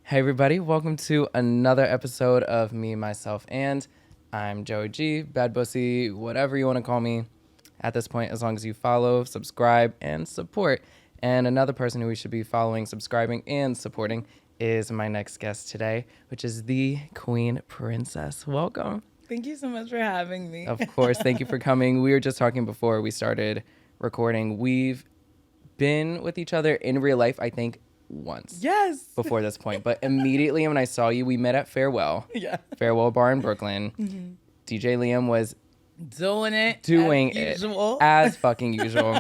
Hey everybody, welcome to another episode of Me, Myself, and I'm Joey G, Bad Bussy, whatever you want to call me at this point, as long as you follow, subscribe, and support. And another person who we should be following, subscribing, and supporting is my next guest today, which is the Queen Princess. Welcome. Thank you so much for having me. Of course, thank you for coming. We were just talking before we started recording. We've been with each other in real life, I think, once. Yes. Before this point. But immediately when I saw you, we met at Farewell. Yeah. Farewell Bar in Brooklyn. Mm-hmm. DJ Liam was doing it as fucking usual.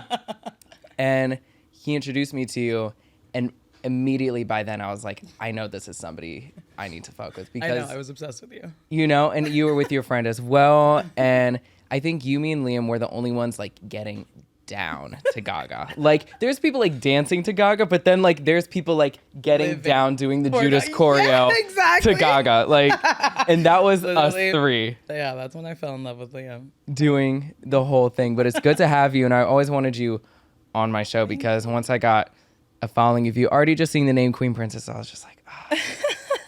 And he introduced me to you. And immediately by then I was like, I know this is somebody I need to fuck with. Because I know, I was obsessed with you. You know, and you were with your friend as well. And I think you, me, and Liam were the only ones like getting down to Gaga. Like there's people like dancing to Gaga, but then like there's people like getting down doing the Judas choreo to Gaga. Like, and that was us three. Yeah, that's when I fell in love with Liam. Doing the whole thing. But it's good to have you, and I always wanted you on my show because once I got a following of you, already just seeing the name Queen Princess, I was just like, oh,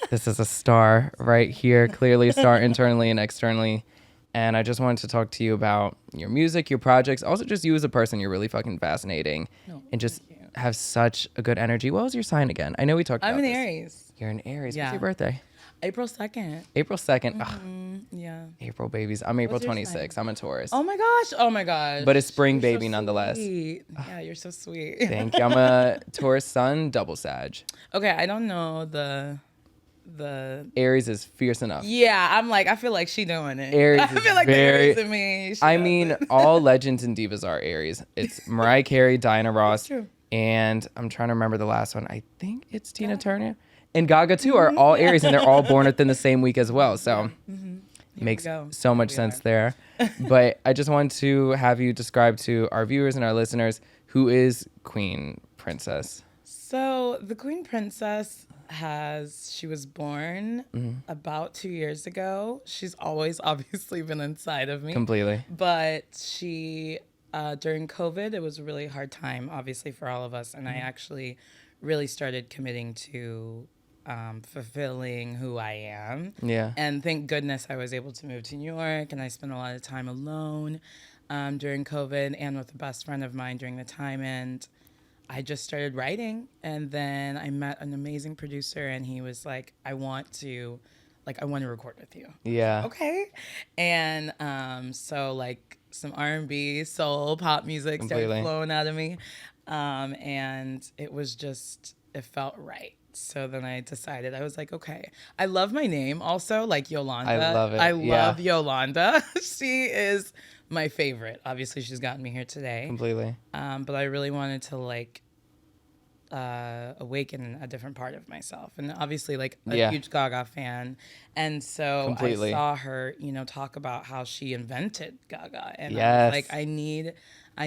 this is a star right here. Clearly a star internally and externally. And I just wanted to talk to you about your music, your projects, also just you as a person. You're really fucking fascinating and just have such a good energy. What was your sign again? I know we talked about this. I'm an Aries. You're an Aries. Yeah. What's your birthday? April 2nd. April 2nd. Mm-hmm. Yeah. April babies. I'm April 26th. I'm a Taurus. Oh my gosh. But it's spring baby nonetheless. Yeah, you're so sweet. Thank you. I'm a Taurus sun, double Sag. Okay, I don't know the Aries is fierce enough. Yeah, I'm like, I feel like she doing it. Aries I feel like very, the Aries in me. I mean, all legends and divas are Aries. It's Mariah Carey, Diana Ross, and I'm trying to remember the last one. I think it's Tina Turner. And Gaga too are all Aries, and they're all born within the same week as well. So makes so much sense there. But I just want to have you describe to our viewers and our listeners who is Queen Princess. So the Queen Princess she was born about 2 years ago. She's always obviously been inside of me. Completely. But she, during COVID, it was a really hard time, obviously, for all of us. And I actually really started committing to fulfilling who I am. Yeah. And thank goodness I was able to move to New York, and I spent a lot of time alone during COVID and with a best friend of mine during the time. And I just started writing, and then I met an amazing producer, and he was like, I want to record with you. Yeah. Okay. And so like some R&B, soul, pop music started flowing out of me. And it felt right. So then I decided, I was like, okay. I love my name also, like Yolanda. I love it. I love Yolanda. She is my favorite. Obviously, she's gotten me here today. Completely. But I really wanted to like awaken a different part of myself, and obviously like a huge Gaga fan, and so I saw her, talk about how she invented Gaga, and I was like, I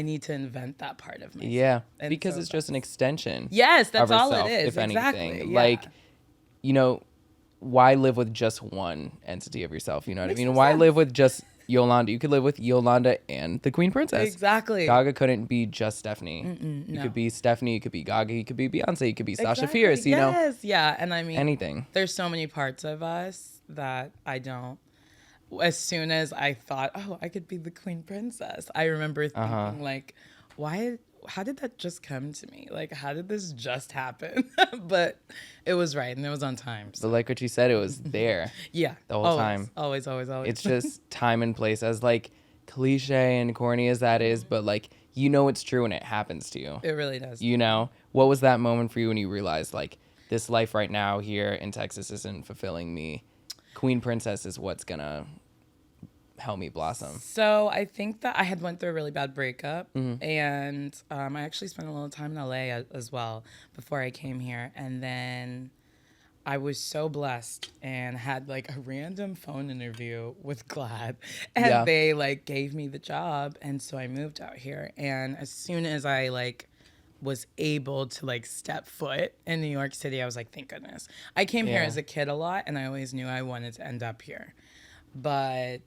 need to invent that part of myself. Yeah, and because it's just an extension. Yes, that's all it is. If anything, exactly. Like, why live with just one entity of yourself? You know what I mean? Why live with just Yolanda? You could live with Yolanda and the Queen Princess. Exactly. Gaga couldn't be just Stephanie. You could be Stephanie. You could be Gaga. You could be Beyonce. You could be Sasha Fierce. You know? Yes. Yeah. And I mean, anything. There's so many parts of us that I don't. As soon as I thought, oh, I could be the Queen Princess, I remember thinking like, how did that just come to me? Like, how did this just happen? But it was right, and it was on time. So. But like what you said, it was there. Yeah. The whole time. Always. It's just time and place, as like cliche and corny as that is, but like, it's true when it happens to you. It really does. What was that moment for you when you realized like this life right now here in Texas isn't fulfilling me? Queen Princess is what's gonna help me blossom. So I think that I had went through a really bad breakup, and I actually spent a little time in LA as well before I came here, and then I was so blessed and had like a random phone interview with GLAAD, and they like gave me the job, and so I moved out here. And as soon as I like was able to like step foot in New York City, I was like, thank goodness. I came here as a kid a lot, and I always knew I wanted to end up here, but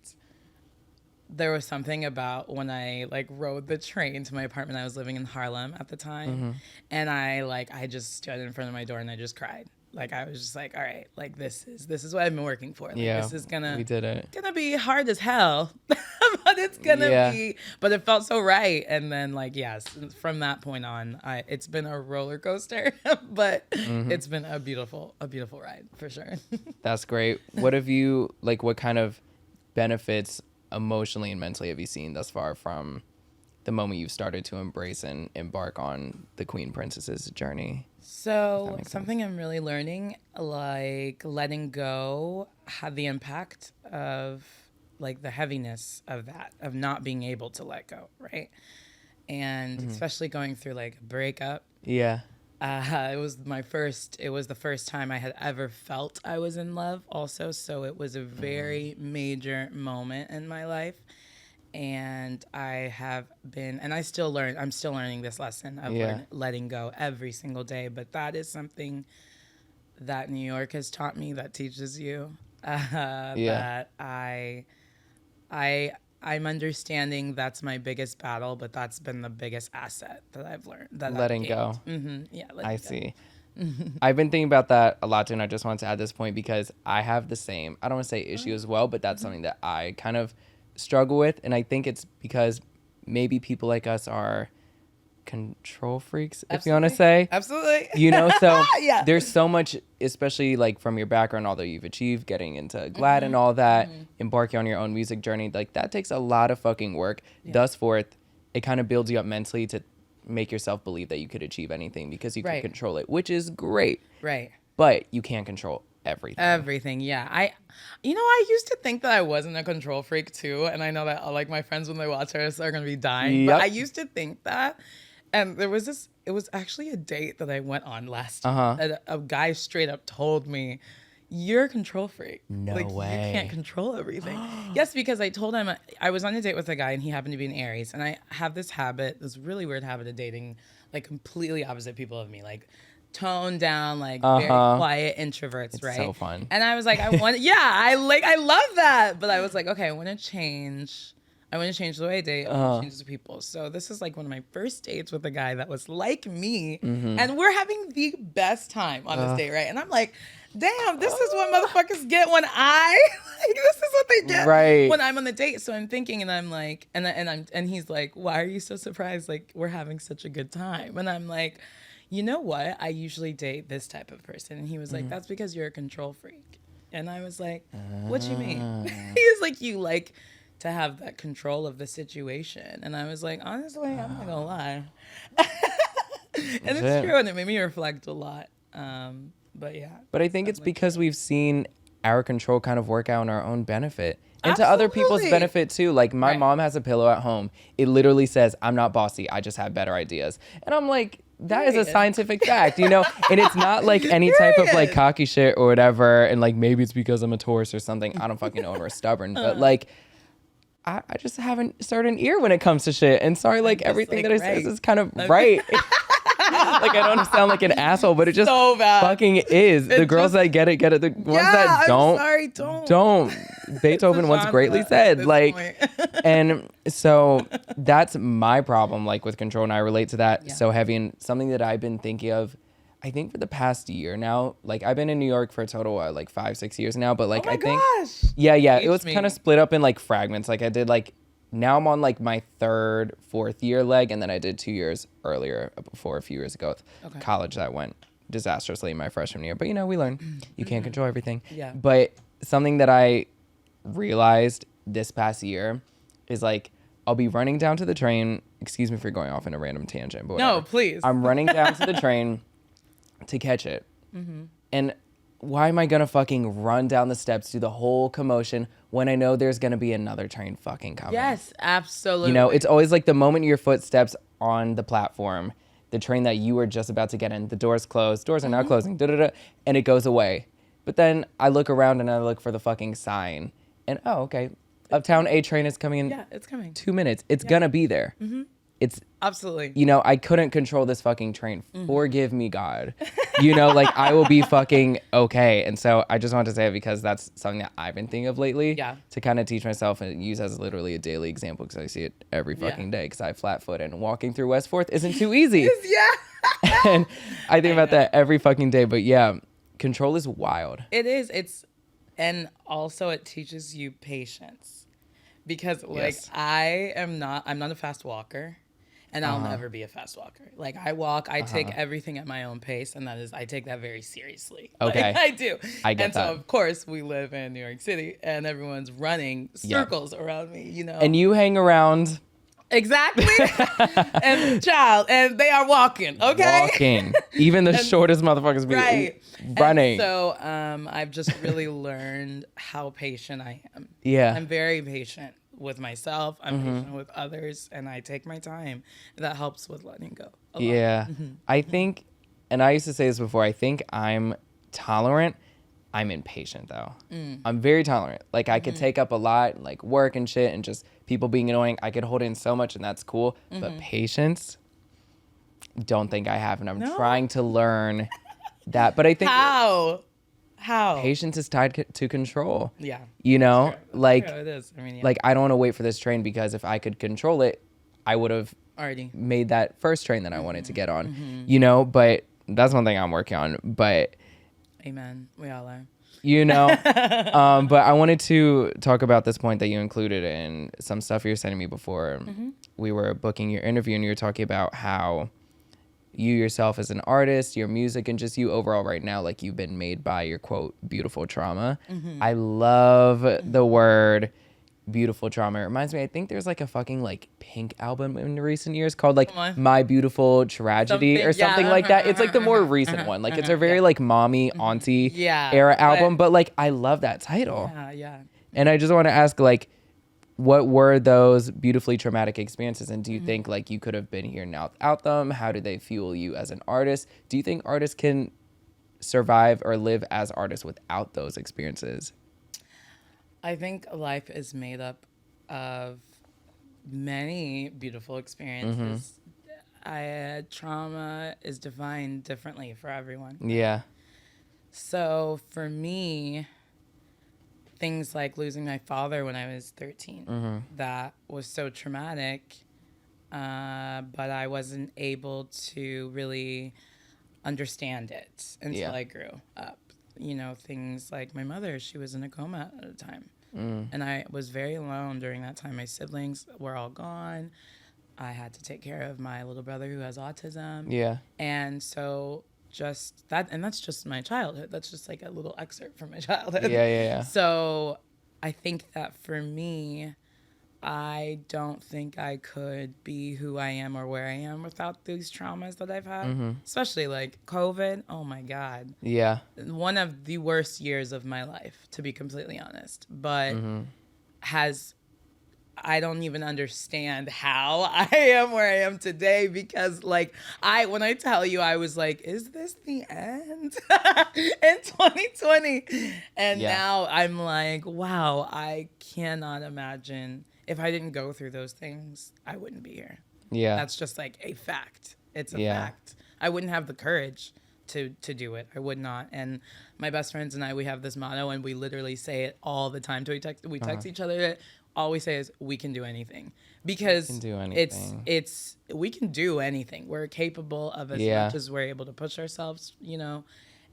there was something about when I like rode the train to my apartment. I was living in Harlem at the time, and I just stood in front of my door and I just cried. Like I was just like, all right, like this is what I've been working for. Like, this is we did it. gonna be hard as hell, but it's gonna be. But it felt so right. And then like yes, from that point on, it's been a roller coaster, but it's been a beautiful ride for sure. That's great. What have you like? What kind of benefits emotionally and mentally have you seen thus far from the moment you've started to embrace and embark on the Queen Princess's journey? So something I'm really learning, like letting go had the impact of like the heaviness of that, of not being able to let go, right? And especially going through like a breakup. Yeah. It was the first time I had ever felt I was in love also. So it was a very major moment in my life. And I'm still learning this lesson of letting go every single day. But that is something that New York has taught me, that teaches you that I'm understanding that's my biggest battle, but that's been the biggest asset that I've learned. Letting go. Yeah, I see. I've been thinking about that a lot too, and I just wanted to add this point because I have the same, I don't want to say issue as well, but that's something that I kind of struggle with, and I think it's because maybe people like us are control freaks, if you want to say. Absolutely. You know, so Yeah. there's so much, especially like from your background, although you've achieved getting into GLAD and all that, embarking on your own music journey, like that takes a lot of fucking work. Thus forth, it kind of builds you up mentally to make yourself believe that you could achieve anything because you can control it, which is great. Right. But you can't control everything. Yeah. I used to think that I wasn't a control freak too, and I know that like my friends when they watch us are gonna be dying. But I used to think that, and it was actually a date that I went on last year. A guy straight up told me, "You're a control freak. No like, way. You can't control everything." Yes, because I told him I was on a date with a guy and he happened to be an Aries, and I have this really weird habit of dating like completely opposite people of me, like toned down, like very quiet introverts, It's right? so fun. And I was like, I love that. But I was like, okay, I want to change the way I date. I want to change the people. So this is like one of my first dates with a guy that was like me. And we're having the best time on this date, right? And I'm like, damn, this is what motherfuckers get when this is what they get when I'm on the date. So I'm thinking, and I'm like, and he's like, why are you so surprised? Like, we're having such a good time. And I'm like, you know what? I usually date this type of person. And he was like, that's because you're a control freak. And I was like, what do you mean? He was like, you like to have that control of the situation. And I was like, honestly, I'm not gonna lie. And it's true, and it made me reflect a lot. But yeah. But I think it's because we've seen our control kind of work out in our own benefit. And to other people's benefit too. Like my mom has a pillow at home. It literally says, "I'm not bossy, I just have better ideas." And I'm like, that is a scientific fact, you know? And it's not like any type of like cocky shit or whatever. And like, maybe it's because I'm a Taurus or something. I don't fucking know, or stubborn. But like, I just haven't started an ear when it comes to shit. And sorry, like everything that it says is kind of right. Like I don't sound like an asshole, but it just so fucking is. The girls that get it, get it. The ones that don't, I'm sorry, don't. Beethoven once greatly said, like, and so that's my problem, like with control, and I relate to that so heavy. And something that I've been thinking of, I think for the past year now, like I've been in New York for a total of like 5-6 years now, but like it was kind of split up in like fragments. Like I did like, now I'm on like my 3rd, 4th year leg, and then I did 2 years earlier before a few years ago with college that went disastrously in my freshman year. But you know, we learn you can't control everything. Yeah. But something that I realized this past year is like, I'll be running down to the train. Excuse me for going off in a random tangent, but whatever. No, please. I'm running down to the train to catch it. And why am I gonna fucking run down the steps, do the whole commotion when I know there's gonna be another train fucking coming? Yes, absolutely. You know, it's always like the moment your foot steps on the platform, the train that you were just about to get in, the doors close, doors are now closing, and it goes away. But then I look around and I look for the fucking sign, and okay, Uptown A train is coming in. Yeah, it's coming. 2 minutes. It's gonna be there. It's absolutely. You know, I couldn't control this fucking train. Forgive me, God. You know, like I will be fucking okay. And so I just wanted to say it because that's something that I've been thinking of lately. Yeah. To kind of teach myself and use as literally a daily example because I see it every fucking day because I have flat foot and walking through West 4th isn't too easy. Yeah. And I think about that every fucking day. But yeah, control is wild. It is. And also it teaches you patience, because like Yes. I'm not a fast walker, and I'll never be a fast walker. Like I take everything at my own pace, and I take that very seriously. Okay. Like, I do. I get and that. so of course we live in New York City, and everyone's running circles around me, you know. And you hang around Exactly. and they are walking, okay? walking. Even the shortest motherfuckers be running. And so I've just really learned how patient I am. Yeah. I'm very patient with myself. I'm patient with others, and I take my time. That helps with letting go a lot. Yeah. I think, and I used to say this before, I think I'm tolerant. I'm impatient though. I'm very tolerant. Like I could take up a lot, like work and shit, and just people being annoying. I could hold in so much, and that's cool. But patience, don't think I have, and I'm trying to learn that. But I think How? patience is tied to control. Yeah. You know, like True, it is. I mean, yeah. like I don't want to wait for this train, because if I could control it, I would have Already. made that first train that I wanted to get on. You know, but that's one thing I'm working on. But Amen. We all are. you know, but I wanted to talk about this point that you included in some stuff you were sending me before we were booking your interview, and you were talking about how you yourself as an artist, your music, and just you overall right now, like you've been made by your quote beautiful trauma. I love the word beautiful trauma. It reminds me, I think there's like a fucking like Pink album in recent years called like My Beautiful Tragedy or something like that. It's like the more recent one. Like it's a very like mommy auntie era album, but like I love that title. Yeah. And I just want to ask, like, what were those beautifully traumatic experiences, and do you think like you could have been here now without them? How do they fuel you as an artist? Do you think artists can survive or live as artists without those experiences? I think life is made up of many beautiful experiences. Trauma is defined differently for everyone. Yeah. So for me, things like losing my father when I was 13, that was so traumatic, but I wasn't able to really understand it until I grew up. You know, things like my mother, she was in a coma at the time. And I was very alone during that time. My siblings were all gone. I had to take care of my little brother who has autism. Yeah. And so just that, and that's just my childhood. That's just like a little excerpt from my childhood. Yeah. So I think that for me, I don't think I could be who I am or where I am without these traumas that I've had, especially like COVID. Oh my God. Yeah. One of the worst years of my life, to be completely honest, but I don't even understand how I am where I am today, because like when I tell you, I was like, is this the end in 2020? And now I'm like, wow, I cannot imagine. If I didn't go through those things, I wouldn't be here. Yeah. That's just like a fact. It's a fact. I wouldn't have the courage to do it. I would not. And my best friends and I, we have this motto, and we literally say it all the time. We text each other. All we say is, we can do anything, because we can do anything. We can do anything. We're capable of as much as we're able to push ourselves, you know?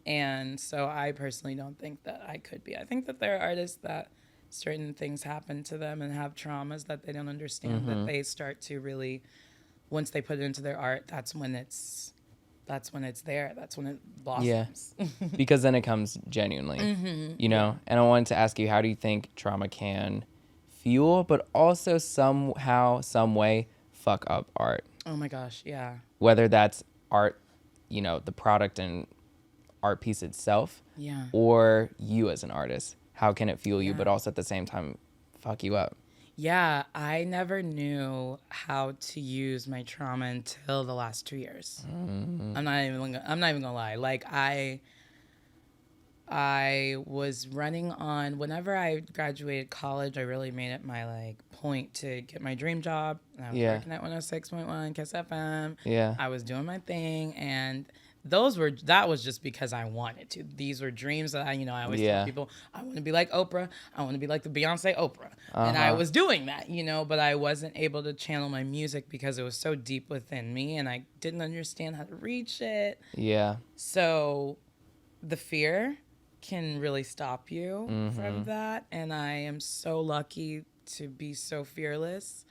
And so I personally don't think that I could be. I think that there are artists that certain things happen to them and have traumas that they don't understand, that they start to really, once they put it into their art, that's when it's there. That's when it blossoms. Yeah. Because then it comes genuinely, you know? And I wanted to ask you, how do you think trauma can fuel, but also somehow, some way, fuck up art? Oh my gosh, yeah. Whether that's art, you know, the product and art piece itself, or you as an artist. How can it fuel you, but also at the same time fuck you up? Yeah, I never knew how to use my trauma until the last 2 years. I'm not even gonna lie. Like I was running on, whenever I graduated college, I really made it my like point to get my dream job. And I was working at 106.1 Kiss FM. Yeah. I was doing my thing, and that was just because I wanted to. These were dreams that I always tell people, I want to be like Oprah. I want to be like the Beyonce Oprah. And I was doing that, but I wasn't able to channel my music because it was so deep within me, and I didn't understand how to reach it. Yeah. So the fear can really stop you from that. And I am so lucky to be so fearless,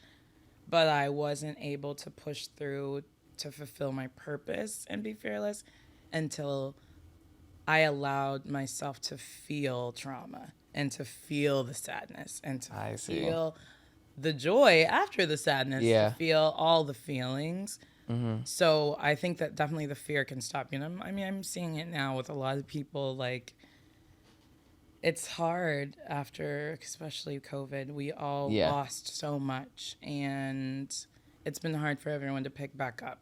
but I wasn't able to push through to fulfill my purpose and be fearless until I allowed myself to feel trauma and to feel the sadness and to feel the joy after the sadness, to feel all the feelings. So I think that definitely the fear can stop you. And I'm seeing it now with a lot of people. Like, it's hard after, especially COVID. We all lost so much, and it's been hard for everyone to pick back up.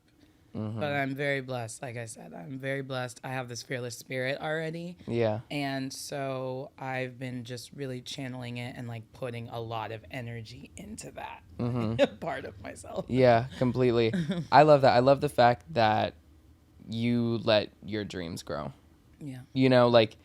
But I'm very blessed. Like I said, I'm very blessed. I have this fearless spirit already. Yeah. And so I've been just really channeling it and like putting a lot of energy into that part of myself. Yeah, completely. I love that. I love the fact that you let your dreams grow. Yeah. You know, like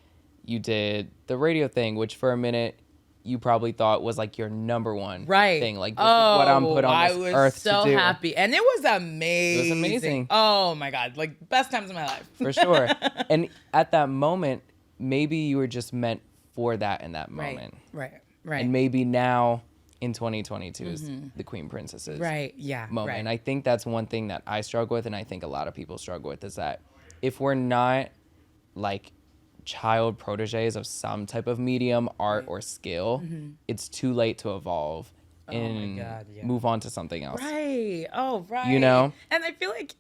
you did the radio thing, which for a minute you probably thought was like your number one thing. Like, this is what I'm put on this earth to do. I was so happy. And it was amazing. It was amazing. Oh my God. Like, best times of my life. For sure. And at that moment, maybe you were just meant for that in that moment. Right. And maybe now in 2022 is the Queen Princess's moment. Right. And I think that's one thing that I struggle with, and I think a lot of people struggle with, is that if we're not like child proteges of some type of medium, art, or skill, it's too late to evolve and move on to something else. Right. Oh, right. You know? And I feel like,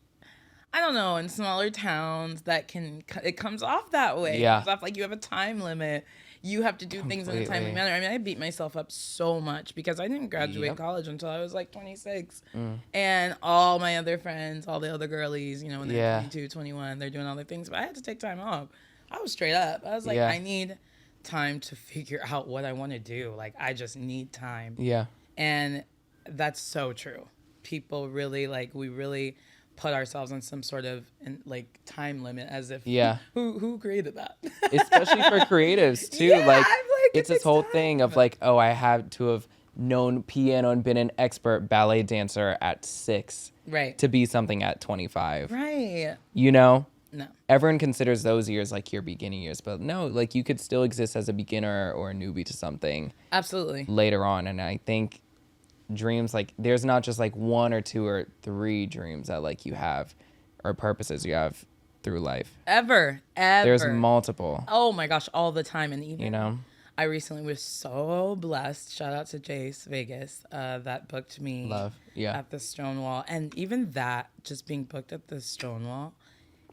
I don't know, in smaller towns, it comes off that way. Yeah. It comes off like you have a time limit. You have to do things in a timely manner. I mean, I beat myself up so much because I didn't graduate college until I was like 26. And all my other friends, all the other girlies, you know, when they're 22, 21, they're doing all their things. But I had to take time off. I was straight up. I was like, I need time to figure out what I want to do. Like, I just need time. Yeah. And that's so true. People really, like, we really put ourselves on some sort of like time limit, as if who created that? Especially for creatives too. Like it's this whole thing of like, oh, I have to have known piano and been an expert ballet dancer at 6 to be something at 25. Right. You know? No. Everyone considers those years like your beginning years, but no, like you could still exist as a beginner or a newbie to something. Absolutely. Later on. And I think dreams, like there's not just like 1 or 2 or 3 dreams that like you have or purposes you have through life. Ever. There's multiple. Oh my gosh, all the time. And even, you know, I recently was so blessed. Shout out to Jace Vegas, that booked me at the Stonewall. And even that, just being booked at the Stonewall,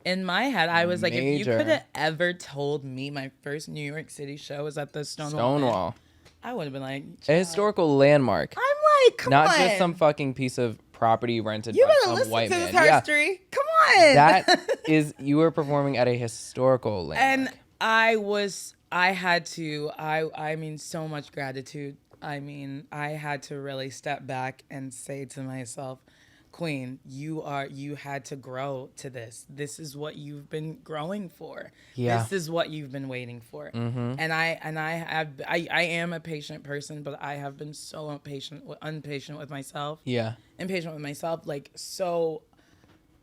in my head, I was like, if you could have ever told me my first New York City show was at the Stonewall. I would have been like, a historical landmark. I'm like, come on. Not just some fucking piece of property rented by some white man. You better listen to this history. Come on. That is, you were performing at a historical landmark. And I mean, so much gratitude. I mean, I had to really step back and say to myself, Queen, you had to grow to this. This is what you've been growing for. Yeah. This is what you've been waiting for. Mm-hmm. And I am a patient person, but I have been so unpatient with myself. Yeah. Impatient with myself. Like, so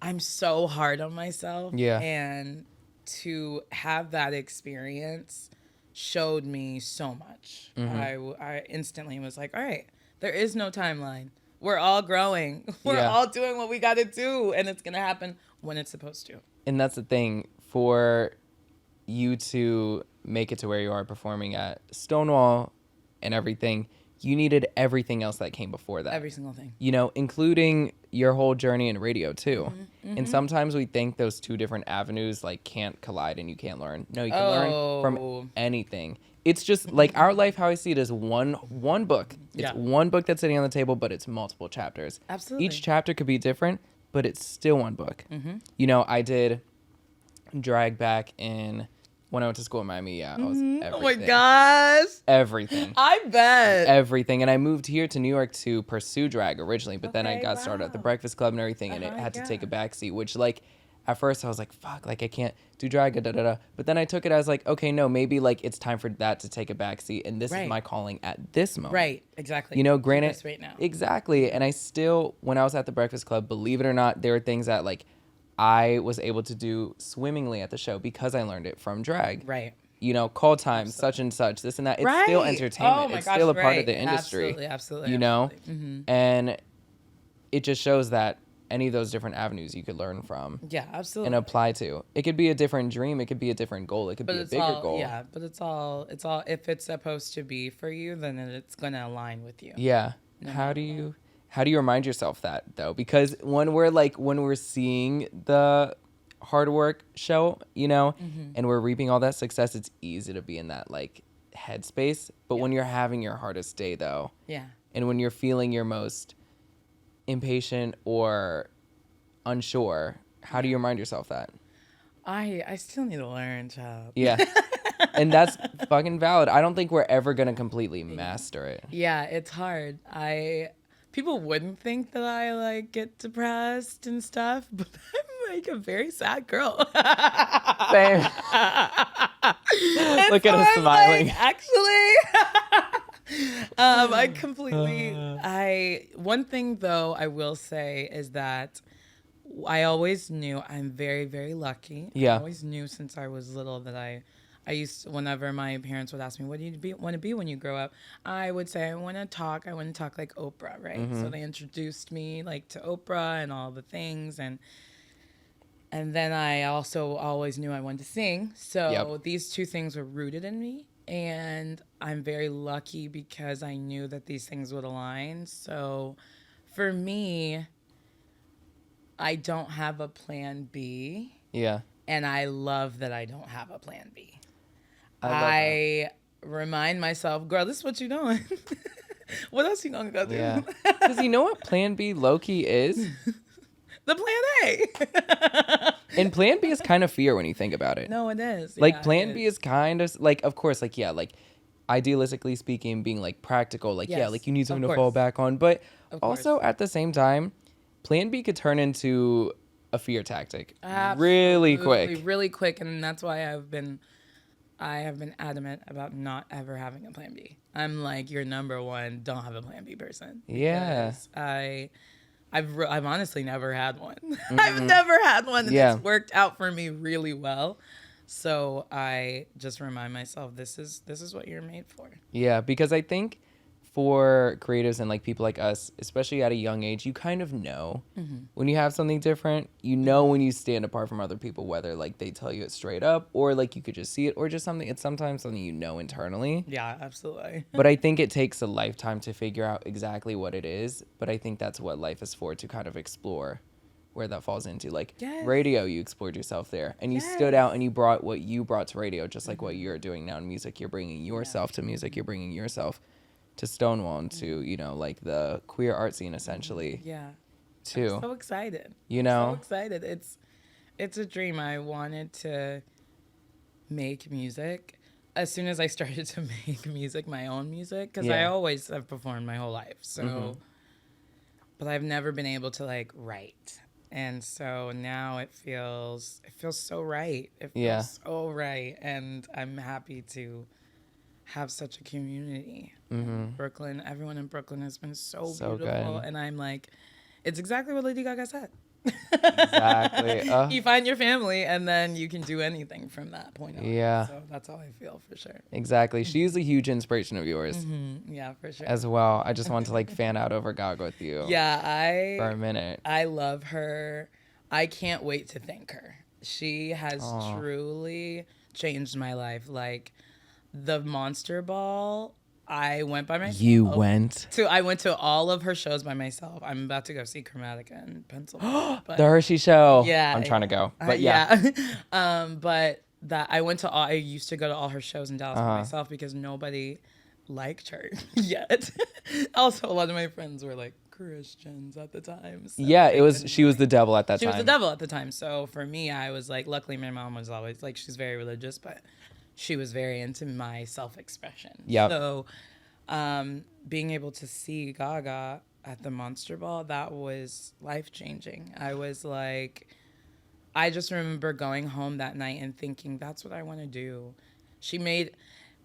I'm so hard on myself. Yeah. And to have that experience showed me so much. Mm-hmm. I instantly was like, all right, there is no timeline. We're all growing. We're all doing what we got to do. And it's going to happen when it's supposed to. And that's the thing. For you to make it to where you are performing at Stonewall and everything, you needed everything else that came before that. Every single thing. You know, including your whole journey in radio too. Mm-hmm, mm-hmm. And sometimes we think those 2 different avenues like can't collide and you can't learn. No, you can learn from anything. It's just like our life, how I see it, is one book. It's one book that's sitting on the table, but it's multiple chapters. Absolutely. Each chapter could be different, but it's still one book. Mm-hmm. You know, I did drag back when I went to school in Miami. Yeah, I was everything. Oh my gosh. Everything. I bet. Everything. And I moved here to New York to pursue drag originally, but then I got started at the Breakfast Club and everything, and it had to take a backseat, which like, at first I was like, fuck, like I can't do drag, da-da-da. But then I took it as like, okay, no, maybe like it's time for that to take a backseat. And this is my calling at this moment. Right, exactly. You know, granted, right now. Exactly. And I still, when I was at the Breakfast Club, believe it or not, there were things that like I was able to do swimmingly at the show because I learned it from drag. Right. You know, call time, such and such, this and that. It's still Right. entertainment. Oh my It's gosh, still a part of right. the industry. Absolutely, absolutely, You know? absolutely. Mm-hmm. And it just shows that any of those different avenues you could learn from. Yeah, absolutely. And apply to. It could be a different dream. It could be a different goal. It could be a bigger goal. Yeah, but it's all, if it's supposed to be for you, then it's going to align with you. Yeah. How do you remind yourself that though? Because when we're seeing the hard work show, you know, and we're reaping all that success, it's easy to be in that like headspace. But when you're having your hardest day though, and when you're feeling your most impatient or unsure, how do you remind yourself that? I still need to learn, child. Yeah. And that's fucking valid. I don't think we're ever gonna completely master it. Yeah, it's hard. People wouldn't think that I like get depressed and stuff, but I'm like a very sad girl. Same. Look at us smiling. Like, actually, I completely. One thing though I will say is that I always knew I'm very, very lucky. Yeah. I always knew since I was little that I used to, whenever my parents would ask me, what do you want to be when you grow up? I would say, I want to talk like Oprah, right? So they introduced me like to Oprah and all the things. And then I also always knew I wanted to sing. So these two things were rooted in me. And I'm very lucky because I knew that these things would align. So for me, I don't have a plan B. Yeah. And I love that I don't have a plan B. I remind myself, girl, this is what you're doing. What else you gonna go do? Yeah. Because you know what plan B low-key is? The plan A. And plan B is kind of fear when you think about it. No, it is. Like plan B is kind of like, of course, like, yeah, like idealistically speaking, being like practical, like, yeah, like you need something to fall back on. But also at the same time, plan B could turn into a fear tactic really quick. And that's why I have been adamant about not ever having a plan B. I'm like, your number one, don't have a plan B person. Yeah. I've honestly never had one. I've never had one that's worked out for me really well. So I just remind myself, this is what you're made for. Yeah, because I think for creatives and like people like us, especially at a young age, you kind of know when you have something different. You know when you stand apart from other people, whether like they tell you it straight up or like you could just see it or just something. It's sometimes something you know internally. Yeah, absolutely. But I think it takes a lifetime to figure out exactly what it is. But I think that's what life is for, to kind of explore where that falls into. Like radio, you explored yourself there and you stood out and you brought what you brought to radio, just like what you're doing now in music. You're bringing yourself to music. You're bringing yourself to Stonewall and to, you know, like the queer art scene essentially. Yeah. Too. I'm so excited. You know? I'm so excited. It's a dream. I wanted to make music as soon as I started to make music, my own music, because I always have performed my whole life. So, but I've never been able to like write. And so now it feels so right. It feels so right. And I'm happy to have such a community. Brooklyn, everyone in Brooklyn has been so beautiful. Good. And I'm like, it's exactly what Lady Gaga said. Exactly. You find your family and then you can do anything from that point on. Yeah. So that's how I feel for sure. Exactly. She's a huge inspiration of yours. Yeah, for sure. As well. I just want to like fan out over Gaga with you. Yeah, for a minute. I love her. I can't wait to thank her. She has truly changed my life. Like the Monster Ball, I went by myself. You went? I went to all of her shows by myself. I'm about to go see Chromatica in Pennsylvania. The Hershey show. Yeah. I'm trying to go. But but that I used to go to all her shows in Dallas by myself because nobody liked her yet. Also, a lot of my friends were like Christians at the time. So she was the devil at that time. She was the devil at the time. So for me, I was like, luckily my mom was always like, she's very religious, but she was very into my self-expression. Yeah. So being able to see Gaga at the Monster Ball, that was life-changing. I was like, I just remember going home that night and thinking, that's what I want to do.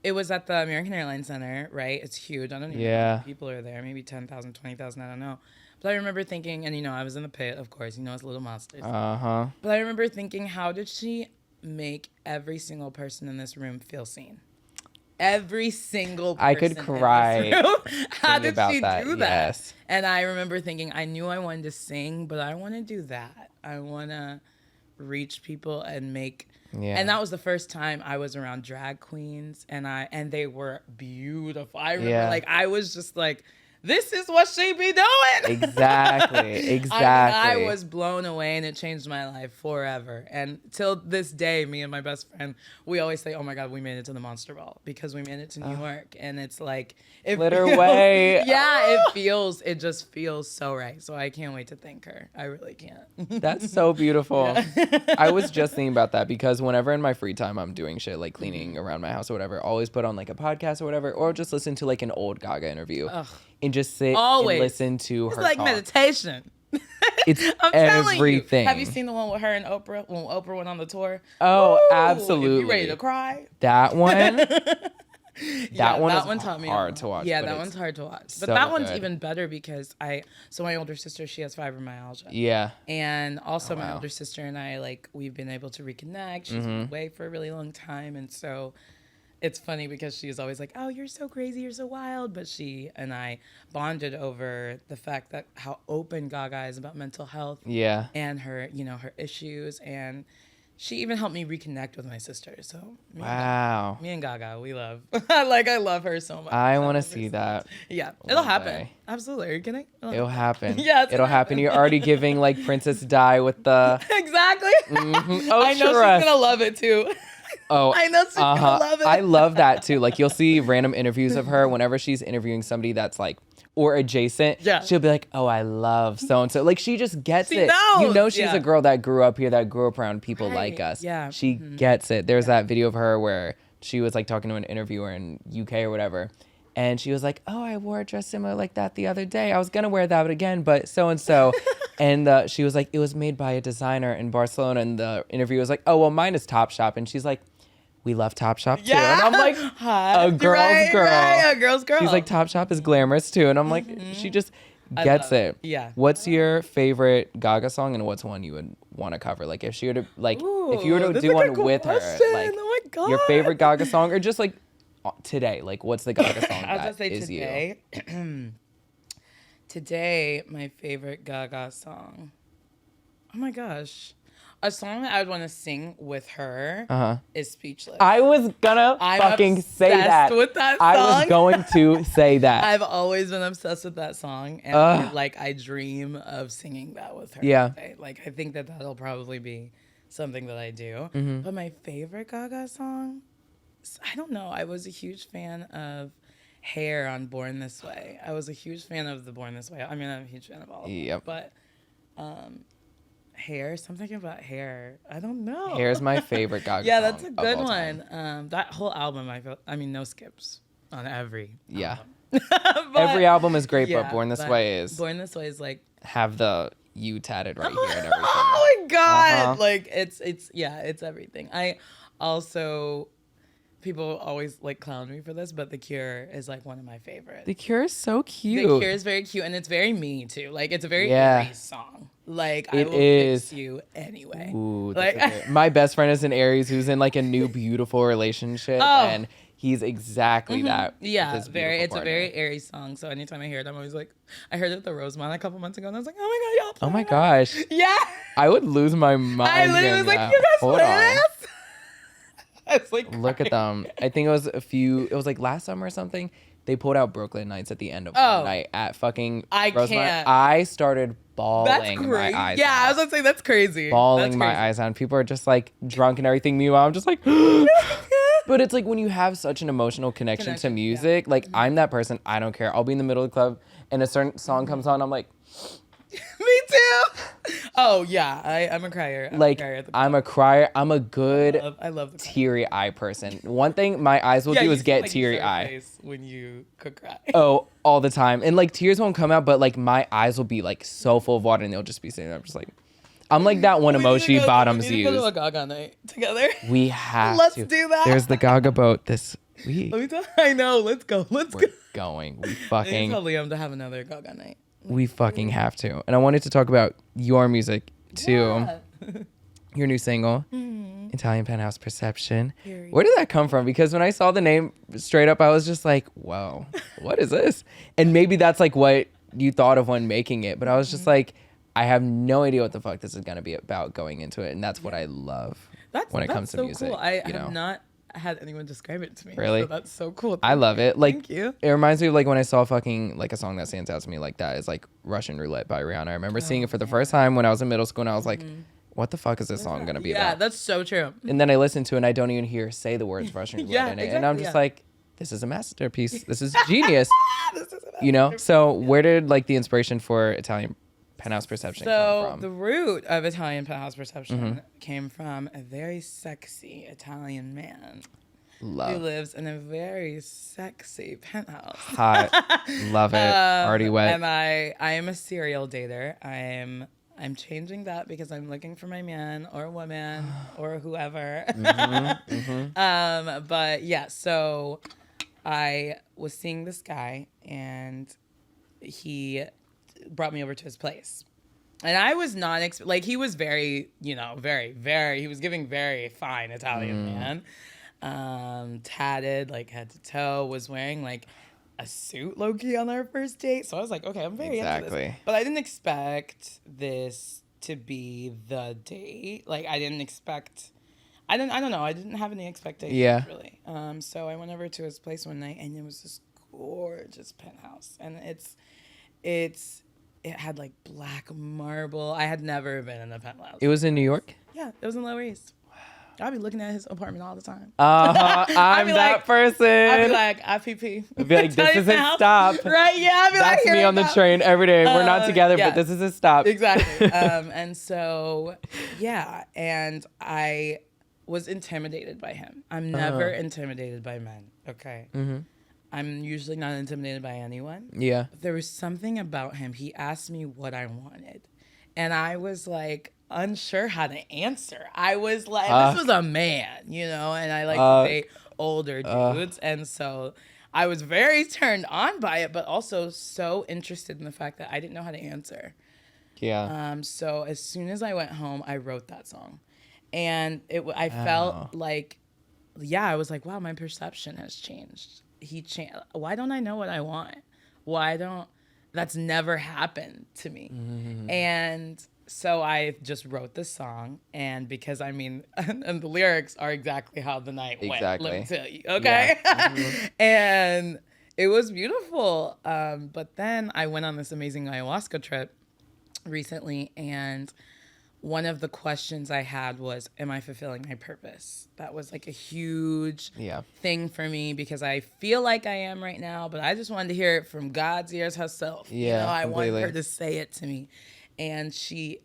It was at the American Airlines Center, right? It's huge. I don't even know how many people are there. Maybe 10,000, 20,000, I don't know. But I remember thinking, and I was in the pit, of course, it's Little Monsters. Uh-huh. But I remember thinking, how did she make every single person in this room feel seen? Every single person I could cry. In this room. How did she do that? Yes. And I remember thinking, I knew I wanted to sing, but I want to do that. I want to reach people and make. Yeah. And that was the first time I was around drag queens, and they were beautiful. I remember, I was just like, this is what she be doing. Exactly. I was blown away, and it changed my life forever. And till this day, me and my best friend, we always say, oh my God, we made it to the Monster Ball because we made it to New York. And it's like, way. Yeah, it just feels so right. So I can't wait to thank her. I really can't. That's so beautiful. Yeah. I was just thinking about that because whenever in my free time I'm doing shit like cleaning around my house or whatever, always put on like a podcast or whatever, or just listen to like an old Gaga interview. Ugh. And just sit and listen to her. It's like talk. Meditation. It's everything. Have you seen the one with her and Oprah when Oprah went on the tour? Oh, woo! Absolutely. If you ready to cry? That one. That one taught me hard to watch. Yeah, that one's hard to watch. But that one's even better because so my older sister, she has fibromyalgia. Yeah. And also my older sister and I, we've been able to reconnect. She's been away for a really long time. And so it's funny because she's always like, oh, you're so crazy, you're so wild. But she and I bonded over the fact that how open Gaga is about mental health. Yeah. And her, her issues. And she even helped me reconnect with my sister. So wow. Me and Gaga, we love. I love her so much. I want to see that. Yeah, it'll happen. Absolutely. Are you kidding? It'll happen. Yeah, it'll happen. You're already giving Princess Di with the exactly. Mm-hmm. Oh, I know she's gonna love it too. Oh, I know she's gonna love it. I love that too. You'll see random interviews of her whenever she's interviewing somebody that's or adjacent. Yeah. She'll be like, oh, I love so and so. She just gets it. Knows. She's a girl that grew up here, that grew up around people like us. Yeah. She gets it. There's that video of her where she was talking to an interviewer in UK or whatever. And she was like, oh, I wore a dress similar like that the other day. I was going to wear that again, but so-and-so. And she was like, it was made by a designer in Barcelona. And the interviewer was like, oh, well, mine is Topshop. And she's like, we love Topshop too. Yeah. And I'm like, a girl's girl. Right, a girl's girl. She's like, Topshop is glamorous too. And I'm like, she just gets it. Yeah. What's your favorite Gaga song and what's one you would want to cover? If she were to if you were to do one with her, oh my God. Your favorite Gaga song or just today, what's the Gaga song that is today, you? Today, my favorite Gaga song. Oh my gosh. A song that I would want to sing with her is Speechless. I was gonna fucking say that. With that song. I was going to say that. I've always been obsessed with that song. And I dream of singing that with her. Yeah. I think that'll probably be something that I do. But my favorite Gaga song, I don't know. I was a huge fan of Hair on Born This Way. I was a huge fan of the Born This Way. I mean, I'm a huge fan of all of them. Yep. But Hair, something about Hair. I don't know. Hair's my favorite Gaga yeah, song. Yeah, that's a good one. That whole album, no skips on every album. Every album is great, but Born This Way is have the U tatted right here and everything. Oh my God. It's everything. I also, people always clown me for this, but The Cure is one of my favorites. The Cure is so cute. The Cure is very cute, and it's very me too. It's a very Aries song. I will fix you anyway. Ooh, my best friend is an Aries who's in a new beautiful relationship, and he's exactly that. Yeah, it's a very Aries song. So anytime I hear it, I'm always I heard it at the Rosemont a couple months ago, and I was like, oh my God, y'all play Oh my gosh. Yeah. I would lose my mind. I literally was like, you guys play this? It's look at them. I think it was last summer or something. They pulled out Brooklyn Nights at the end of one night at fucking Rosemont. Can't. I started bawling my eyes out. I was gonna say that's crazy. Bawling my eyes out. People are just drunk and everything. Meanwhile, I'm just but it's when you have such an emotional connection to music. I'm that person. I don't care. I'll be in the middle of the club and a certain song comes on. I'm like, me too. Oh yeah, I'm a crier. I'm a crier. I'm a good I love the teary eye person. One thing my eyes will do is get teary eye. When you could cry. Oh, all the time. And tears won't come out, but my eyes will be so full of water and they'll just be sitting there. I'm just I'm that one emoji Bottoms use. We need to go to a Gaga night together. We have Let's to. do that. There's the Gaga boat this week. I know. Let's go. We're going. We fucking. I need to tell Liam to have another Gaga night. We fucking have to. And I wanted to talk about your music too. Yeah. Your new single, Italian Penthouse Perception. Period. Where did that come from? Because when I saw the name straight up, I was just like, whoa, what is this? And maybe that's like what you thought of when making it. But I was just like, I have no idea what the fuck this is going to be about going into it. And that's what I love when it comes to so music. Cool. I you know? have not had anyone describe it to me. Really? So that's so cool. I love it. Like, Thank you. It reminds me of like when I saw fucking like a song that stands out to me like that is like Russian Roulette by Rihanna. I remember seeing it for the first time when I was in middle school and I was like, what the fuck is this song going to be about? Yeah, that's so true. And then I listen to it and I don't even hear say the words Russian Roulette Yeah, in it. exactly, And I'm just like, this is a masterpiece. This is genius. You know? So where did like the inspiration for Italian Penthouse Perception come So from? the root of Italian Penthouse Perception came from a very sexy Italian man who Love. lives in a very sexy penthouse. Hot. Love it. Already wet. And I am a serial dater. I'm changing that because I'm looking for my man or woman or whoever. But yeah, so I was seeing this guy and he brought me over to his place. And I was not, he was very, he was giving very fine Italian man. Tatted, like head to toe, was wearing like a suit low-key on our first date. So I was like, okay, I'm very into this. But I didn't expect this to be the date. Like I don't know. I didn't have any expectations really. So I went over to his place one night and it was this gorgeous penthouse. And it had like black marble. I had never been in a penthouse. It was in New York? Yeah, it was in Lower East. I'll be looking at his apartment all the time. I'm that person. I'll be like, IPP. I'd be like, this is a stop. Right, yeah. I'll be That's like, me on the train every day. We're not together, but this is a stop. Exactly. And so, yeah. And I was intimidated by him. I'm never intimidated by men, okay? I'm usually not intimidated by anyone. Yeah. There was something about him. He asked me what I wanted. And I was like, unsure how to answer. I was like, this was a man, and I like to date older dudes. And so I was very turned on by it, but also so interested in the fact that I didn't know how to answer. Yeah. So as soon as I went home, I wrote that song. And I felt like, I was like, wow, my perception has changed. Why don't I know what I want? That's never happened to me. And so I just wrote the song, and because and the lyrics are exactly how the night went. Let me tell you, okay? Yeah. And it was beautiful. But then I went on this amazing ayahuasca trip recently, and one of the questions I had was, am I fulfilling my purpose? That was like a huge thing for me because I feel like I am right now, but I just wanted to hear it from God's ears herself. Yeah, I wanted her to say it to me. And she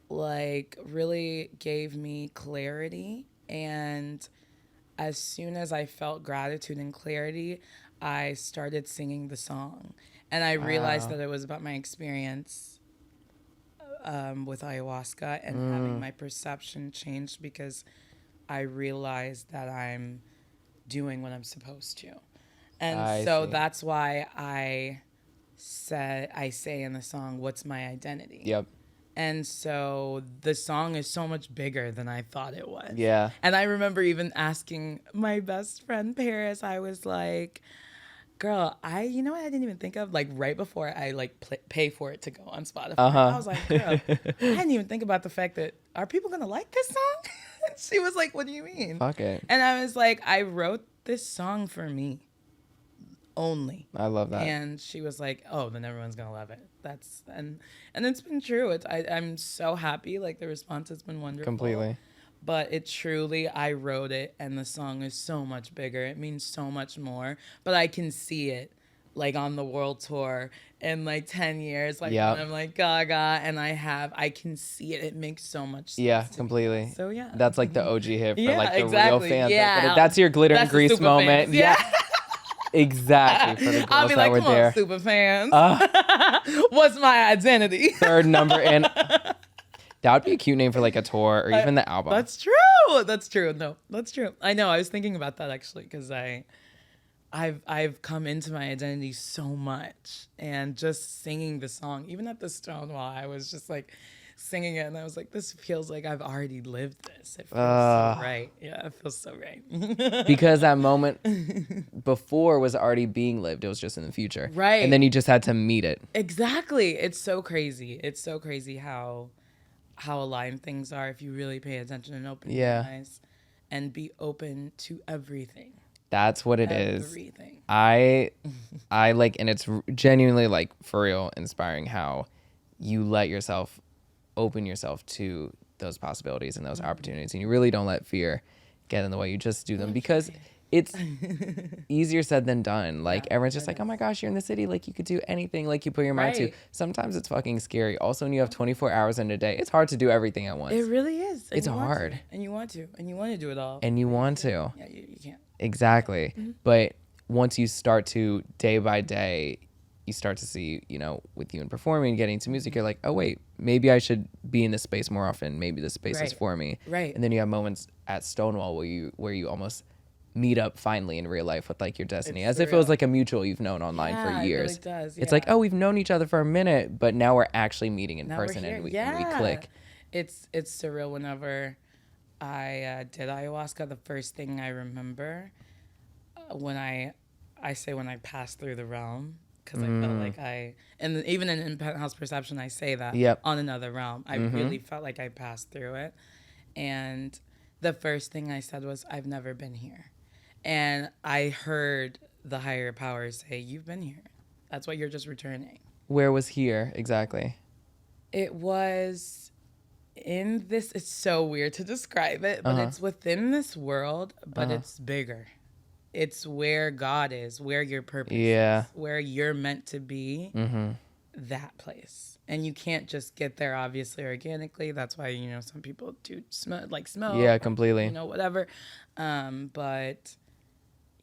really gave me clarity. And as soon as I felt gratitude and clarity, I started singing the song. And I realized that it was about my experience with ayahuasca and having my perception changed because I realized that I'm doing what I'm supposed to. And that's why I say in the song, what's my identity? Yep. And so the song is so much bigger than I thought it was. Yeah. And I remember even asking my best friend Paris, I was like, girl, you know what I didn't even think of? Like right before I pay for it to go on Spotify. I was like, girl, I didn't even think about the fact that, are people going to like this song? And she was like, what do you mean? Fuck it. And I was like, I wrote this song for me only. I love that. And she was like, oh, then everyone's going to love it. And it's been true. I'm so happy. Like the response has been wonderful. Completely. But it truly, I wrote it and the song is so much bigger. It means so much more. But I can see it like on the world tour in like 10 years. Like when I'm like Gaga and I can see it. It makes so much sense. Yeah, completely. So yeah. That's like the OG hit for like the exactly. real fans. Yeah. Like, that's your glitter and grease moment. Fans. Yeah. Exactly. For the girls I'll be like, that were come there. on, super fans. What's my identity? Third number in. That would be a cute name for like a tour or even the album. That's true. That's true. No, that's true. I know. I was thinking about that actually because I've come into my identity so much, and just singing the song, even at the Stonewall, I was just like singing it, and I was like, this feels like I've already lived this. It feels so right. Yeah, it feels so right. Because that moment before was already being lived. It was just in the future. Right. And then you just had to meet it. Exactly. It's so crazy. It's so crazy how aligned things are if you really pay attention and open your eyes and be open to everything. That's what it is. Everything. I like, and it's genuinely like for real inspiring how you let yourself open yourself to those possibilities and those opportunities, and you really don't let fear get in the way. You just do them because it's easier said than done. Like everyone's just like, oh my gosh, you're in the city, like you could do anything, like you put your mind to. Sometimes it's fucking scary. Also, when you have 24 hours in a day, it's hard to do everything at once. It really is. It's hard. And you want to do it all. And you want to. Yeah, you can't. Exactly. But once you start to, day by day, you start to see, you know, with you and performing, getting into music, you're like, oh wait, maybe I should be in this space more often. Maybe this space is for me. Right. And then you have moments at Stonewall where you almost meet up finally in real life with like your destiny, as if it was like a mutual you've known online for years. It really does. It's like, oh, we've known each other for a minute, but now we're actually meeting in person and we click. It's surreal. Whenever I did ayahuasca, the first thing I remember when I passed through the realm, because I felt like and even in Penthouse Perception, I say that on another realm. I really felt like I passed through it. And the first thing I said was, I've never been here. And I heard the higher power say, you've been here. That's why you're just returning. Where was here exactly? It was in this, it's so weird to describe it, but it's within this world, but it's bigger. It's where God is, where your purpose is, where you're meant to be, that place. And you can't just get there, obviously, organically. That's why, you know, some people do smoke. Yeah, completely. You know, whatever. But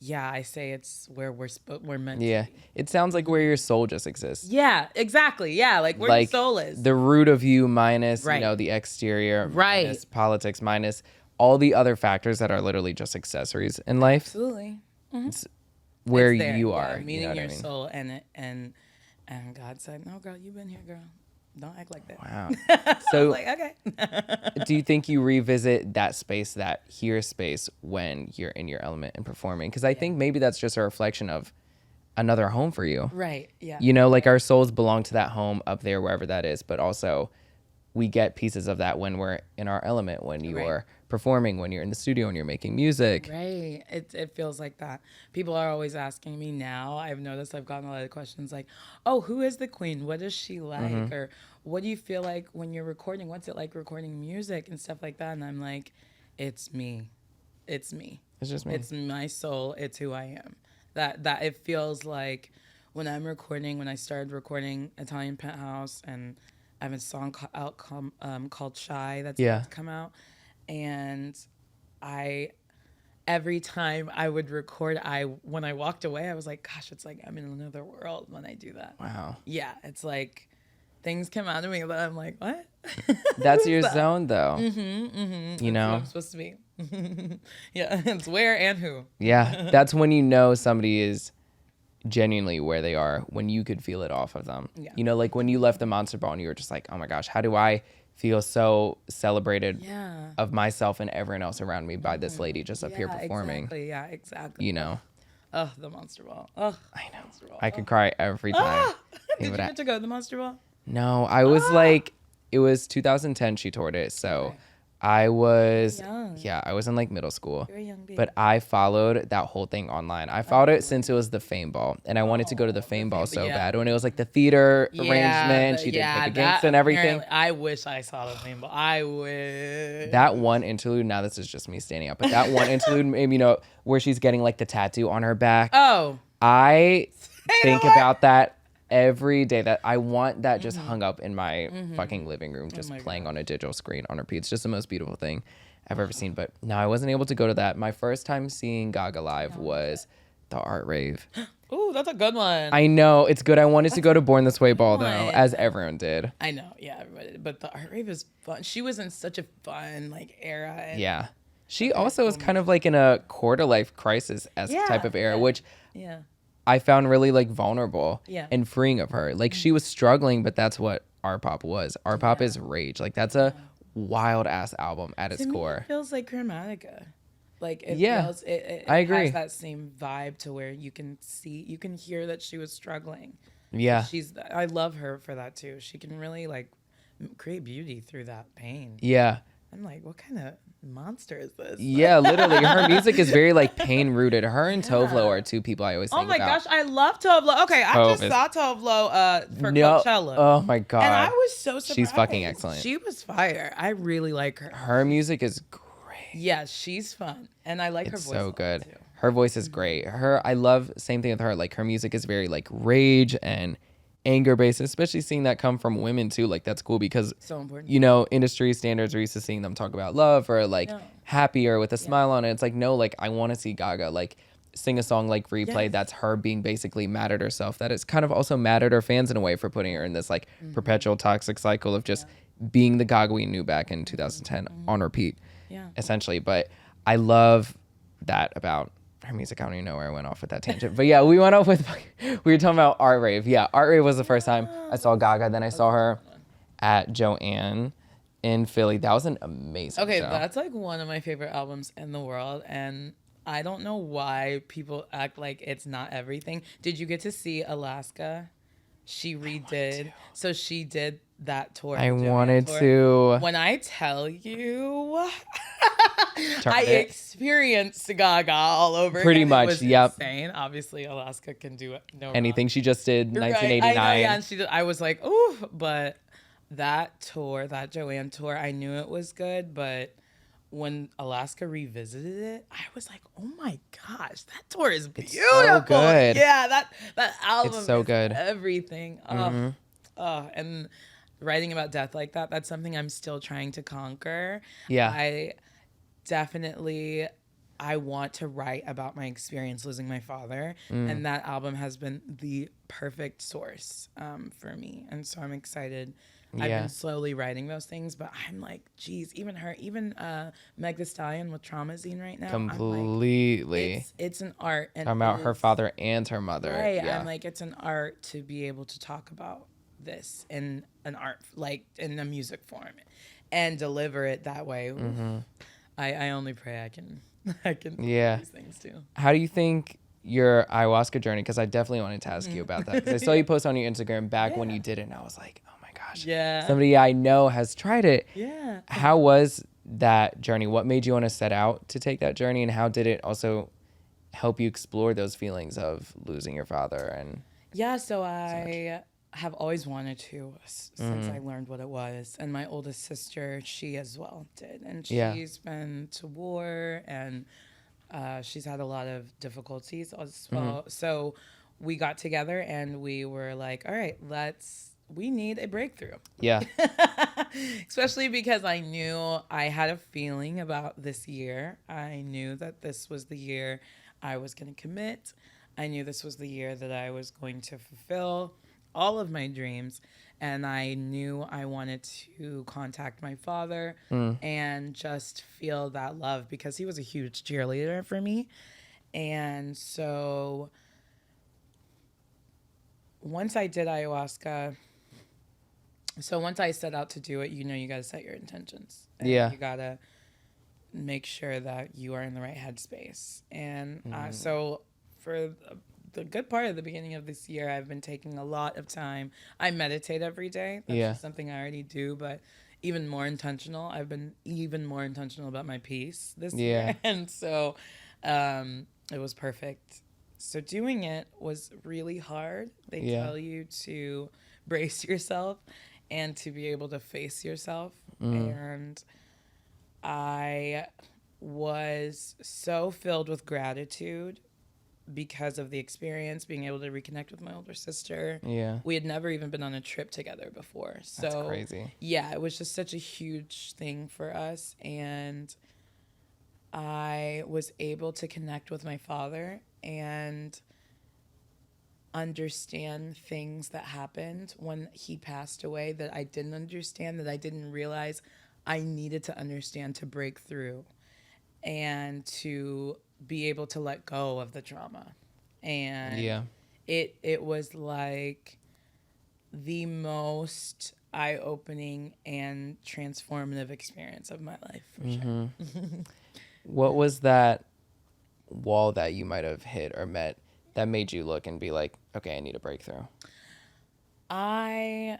yeah, I say it's where we're meant to be. It sounds like where your soul just exists. Yeah, exactly. Yeah, like where your soul is. The root of you minus, you know, the exterior, minus politics, minus all the other factors that are literally just accessories in life. Absolutely. It's where you are. Meeting you know your soul, and God said, no, girl, you've been here, girl. Don't act like that. Wow. So, like, okay. Do you think you revisit that space, that here space, when you're in your element and performing? Because I think maybe that's just a reflection of another home for you. Right. Yeah. You know, like our souls belong to that home up there, wherever that is. But also, we get pieces of that when we're in our element, when you are performing, when you're in the studio, when you're making music. Right. It feels like that. People are always asking me now. I've noticed I've gotten a lot of questions like, oh, who is the queen? What is she like? Or what do you feel like when you're recording? What's it like recording music and stuff like that? And I'm like, it's me. It's me. It's just me. It's my soul. It's who I am. That it feels like when I'm recording, when I started recording Italian Penthouse, and I have a song out called Shy that's about to come out. And every time I would record, when I walked away, I was like, gosh, it's like I'm in another world when I do that. Wow. Yeah, it's like things come out of me that I'm like, what? That's your zone, though. You know? That's what I'm supposed to be. Yeah, it's where and who. Yeah, that's when you know somebody is genuinely where they are, when you could feel it off of them. Yeah. You know, like when you left the Monster Ball and you were just like, oh my gosh, how do I feel so celebrated of myself and everyone else around me by this lady just up here performing. Exactly. Yeah, exactly. You know? Oh, the Monster Ball. Oh, I know. I could cry every time. Did you get to go to the Monster Ball? No, I was like, it was 2010 she toured it, so I was, I was in like middle school. You're a young baby. But I followed that whole thing online. I followed it since it was the Fame Ball, and I wanted to go to the Fame Ball so bad. When it was like the theater arrangement, she did pick against and everything. I wish I saw the Fame Ball. I wish. That one interlude, now this is just me standing up, but that one interlude made me know where she's getting like the tattoo on her back. Oh. I think about that every day, that I want that just hung up in my fucking living room, just playing on a digital screen on repeat. It's just the most beautiful thing I've ever seen. But no, I wasn't able to go to that. My first time seeing Gaga live was the Art Rave. Ooh, that's a good one. I know, it's good. I wanted to go to Born This Way Ball though, as everyone did. I know, yeah, everybody. But the Art Rave is fun. She was in such a fun like era. And She also is kind of like in a quarter life crisis-esque type of era, which I found really like vulnerable and freeing of her. Like she was struggling, but that's what art pop was. Art pop is rage. Like that's a wild ass album at its core. It feels like Chromatica. Like it feels it I agree. has that same vibe to where you can hear that she was struggling. Yeah. I love her for that too. She can really like create beauty through that pain. Yeah. I'm like, what kind of monster is this? Yeah, literally. Her music is very like pain rooted. Her and Tovlo are two people I always think about. Oh my gosh, I love Tovlo. Okay, I just saw Tovlo for Coachella. Oh my God. And I was so surprised. She's fucking excellent. She was fire. I really like her. Her music is great. Yeah, she's fun. And I like her voice. It's so good. Too. Her voice is great. I love, same thing with her. Like her music is very like rage and anger based, especially seeing that come from women too. Like that's cool because so important. You know, industry standards are used to seeing them talk about love or like happy or with a smile on it. It's like, no, like I want to see Gaga like sing a song like Replay. That's her being basically mad at herself. That it's kind of also mad at her fans in a way for putting her in this like perpetual toxic cycle of just being the Gaga we knew back in 2010 on repeat, essentially. But I love that about her music. I don't even know where I went off with that tangent. But yeah, we went off with, we were talking about Art Rave. Yeah, Art Rave was the first time I saw Gaga. Then I saw her at Joanne in Philly. That was an amazing show. That's like one of my favorite albums in the world. And I don't know why people act like it's not everything. Did you get to see Alaska? She redid. So she did that tour. I wanted to. When I tell you, I experienced Gaga all over. Pretty much, it was insane. Obviously, Alaska can do anything. Wrong. She just did 1989. I know, and she did. I was like, ooh, but that tour, that Joanne tour, I knew it was good, but when Alaska revisited it, I was like, oh my gosh, that tour is beautiful. It's so good. Yeah, that album it's so is good. Everything. And writing about death like that, that's something I'm still trying to conquer. Yeah. I want to write about my experience losing my father. And that album has been the perfect source for me. And so I'm excited. I've been slowly writing those things, but I'm like, geez, even Meg Thee Stallion with Traumazine right now. Completely. Like, it's an art. And talking about her father and her mother. Right. Yeah. I'm like, it's an art to be able to talk about this in an art, like in a music form and deliver it that way. I only pray I can do these things too. How do you think your ayahuasca journey, because I definitely wanted to ask you about that, because I saw you post on your Instagram back when you did it, and I was like, oh my gosh, somebody I know has tried it. How was that journey? What made you want to set out to take that journey, and how did it also help you explore those feelings of losing your father? And so I have always wanted to since I learned what it was. And my oldest sister, she as well did. And she's been to war and she's had a lot of difficulties as well. So we got together and we were like, all right, we need a breakthrough. Yeah. Especially because I knew I had a feeling about this year. I knew that this was the year I was going to commit. I knew this was the year that I was going to fulfill all of my dreams, and I knew I wanted to contact my father and just feel that love because he was a huge cheerleader for me. And so once I did ayahuasca, once I set out to do it, you got to set your intentions. And you got to make sure that you are in the right headspace. And so for the good part of the beginning of this year, I've been taking a lot of time. I meditate every day. That's just something I already do, but even more intentional. I've been even more intentional about my peace this year. And so it was perfect. So doing it was really hard. They tell you to brace yourself and to be able to face yourself. And I was so filled with gratitude because of the experience, being able to reconnect with my older sister. We had never even been on a trip together before. So that's crazy. Yeah, it was just such a huge thing for us. And I was able to connect with my father and understand things that happened when he passed away that I didn't understand, that I didn't realize I needed to understand to break through. and to be able to let go of the trauma. And Yeah. it was like the most eye-opening and transformative experience of my life, for sure. What was that wall that you might have hit or met that made you look and be like, okay, I need a breakthrough? I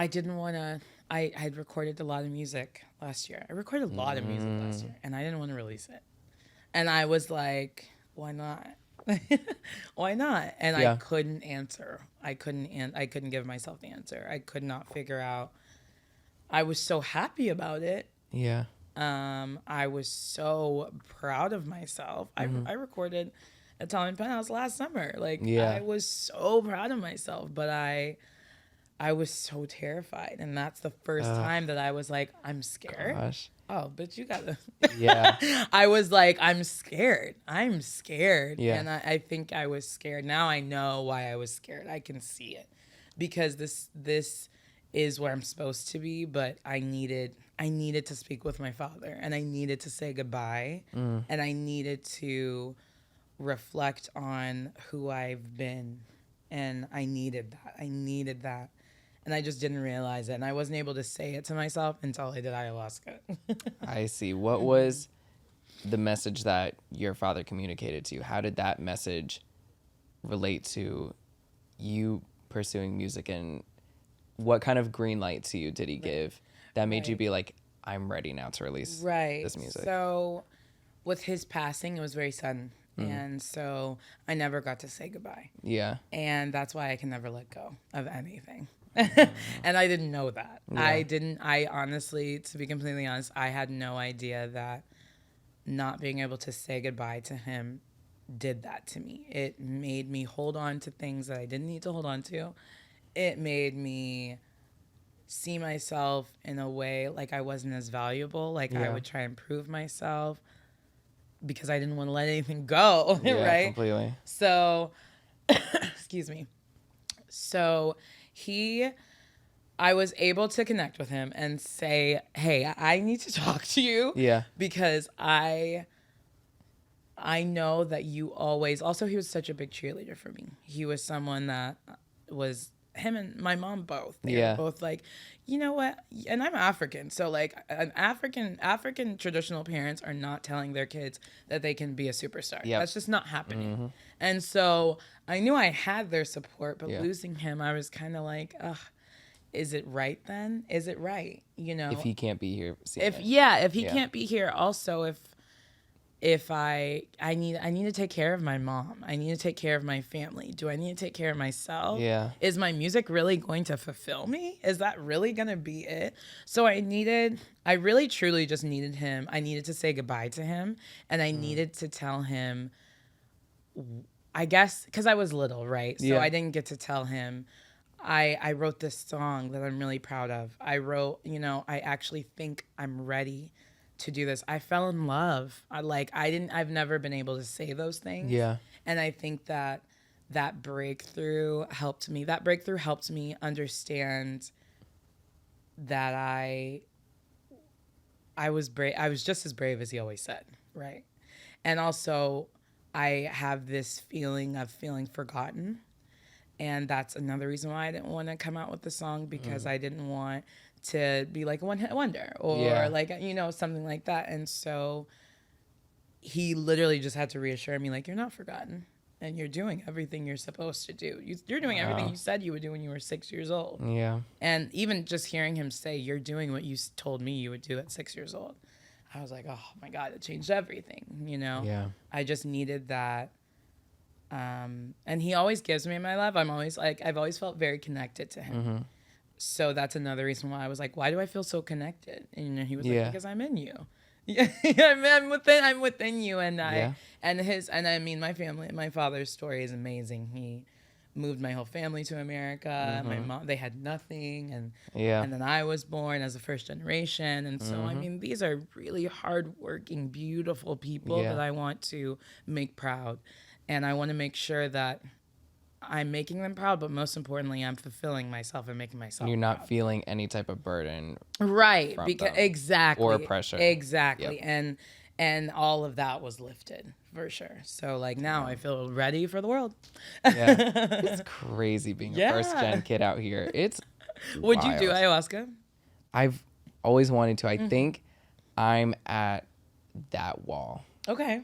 didn't want to. I had recorded a lot of music last year. I recorded a lot of music last year, and I didn't want to release it. And I was like, why not? Why not? And Yeah. I couldn't answer. I couldn't give myself the answer. I could not figure out. I was so happy about it. Yeah. I was so proud of myself. I recorded a time in Penthouse last summer. Like, Yeah. I was so proud of myself, but I was so terrified. And that's the first time that I was like, I'm scared. Gosh. Oh, but you gotta. Yeah. I was like, I'm scared. I'm scared. Yeah. And I think I was scared. Now I know why I was scared. I can see it. Because this is where I'm supposed to be, but I needed to speak with my father, and I needed to say goodbye, and I needed to reflect on who I've been, and I needed that. And I just didn't realize it, and I wasn't able to say it to myself until I did ayahuasca. I see. What was the message that your father communicated to you? How did that message relate to you pursuing music, and what kind of green light to you did he give that made you be like, I'm ready now to release this music? So with his passing, it was very sudden. And so I never got to say goodbye. Yeah. And that's why I can never let go of anything. And I didn't know that. Yeah. I honestly, to be completely honest, I had no idea that not being able to say goodbye to him did that to me. It made me hold on to things that I didn't need to hold on to. It made me see myself in a way like I wasn't as valuable. Like, I would try and prove myself because I didn't want to let anything go. Yeah, right? completely. So, excuse me. So I was able to connect with him and say, hey, I need to talk to you. Yeah. Because I know that you always, also he was such a big cheerleader for me. He was someone that was, him and my mom both. They were both like, you know what? And I'm African. So like an African traditional parents are not telling their kids that they can be a superstar. Yep. That's just not happening. And so I knew I had their support, but losing him, I was kind of like, ugh, is it right then? Is it right? You know? If he can't be here. If he can't be here, also if I need to take care of my mom. I need to take care of my family. Do I need to take care of myself? Yeah. Is my music really going to fulfill me? Is that really going to be it? So I really truly just needed him. I needed to say goodbye to him, and I needed to tell him, I guess, because I was little, right? So I didn't get to tell him, I wrote this song that I'm really proud of. I wrote, I actually think I'm ready to do this. I fell in love. I've never been able to say those things. Yeah. And I think that breakthrough helped me. That breakthrough helped me understand that I was brave. I was just as brave as he always said, right? And also, I have this feeling of feeling forgotten. And that's another reason why I didn't want to come out with the song, because I didn't want to be like a one-hit wonder or like, something like that. And so he literally just had to reassure me, like, you're not forgotten and you're doing everything you're supposed to do. You're doing everything you said you would do when you were 6 years old. Yeah. And even just hearing him say, you're doing what you told me you would do at 6 years old, I was like, oh my God, it changed everything, Yeah. I just needed that. And he always gives me my love. I've always felt very connected to him. So that's another reason why I was like, why do I feel so connected? And he was like, because I'm in you. Yeah, I'm within you. And my family, my father's story is amazing. He moved my whole family to America. My mom, they had nothing. And then I was born as a first generation. And so, these are really hardworking, beautiful people that I want to make proud. And I want to make sure that I'm making them proud, but most importantly, I'm fulfilling myself and making myself You're not proud. feeling any type of burden. Right. From Because them. exactly. Or pressure. Exactly. Yep. And all of that was lifted for sure. So like now I feel ready for the world. Yeah. It's crazy being Yeah. a first gen kid out here. It's Would you do wild. ayahuasca? I've always wanted to. I think I'm at that wall Okay.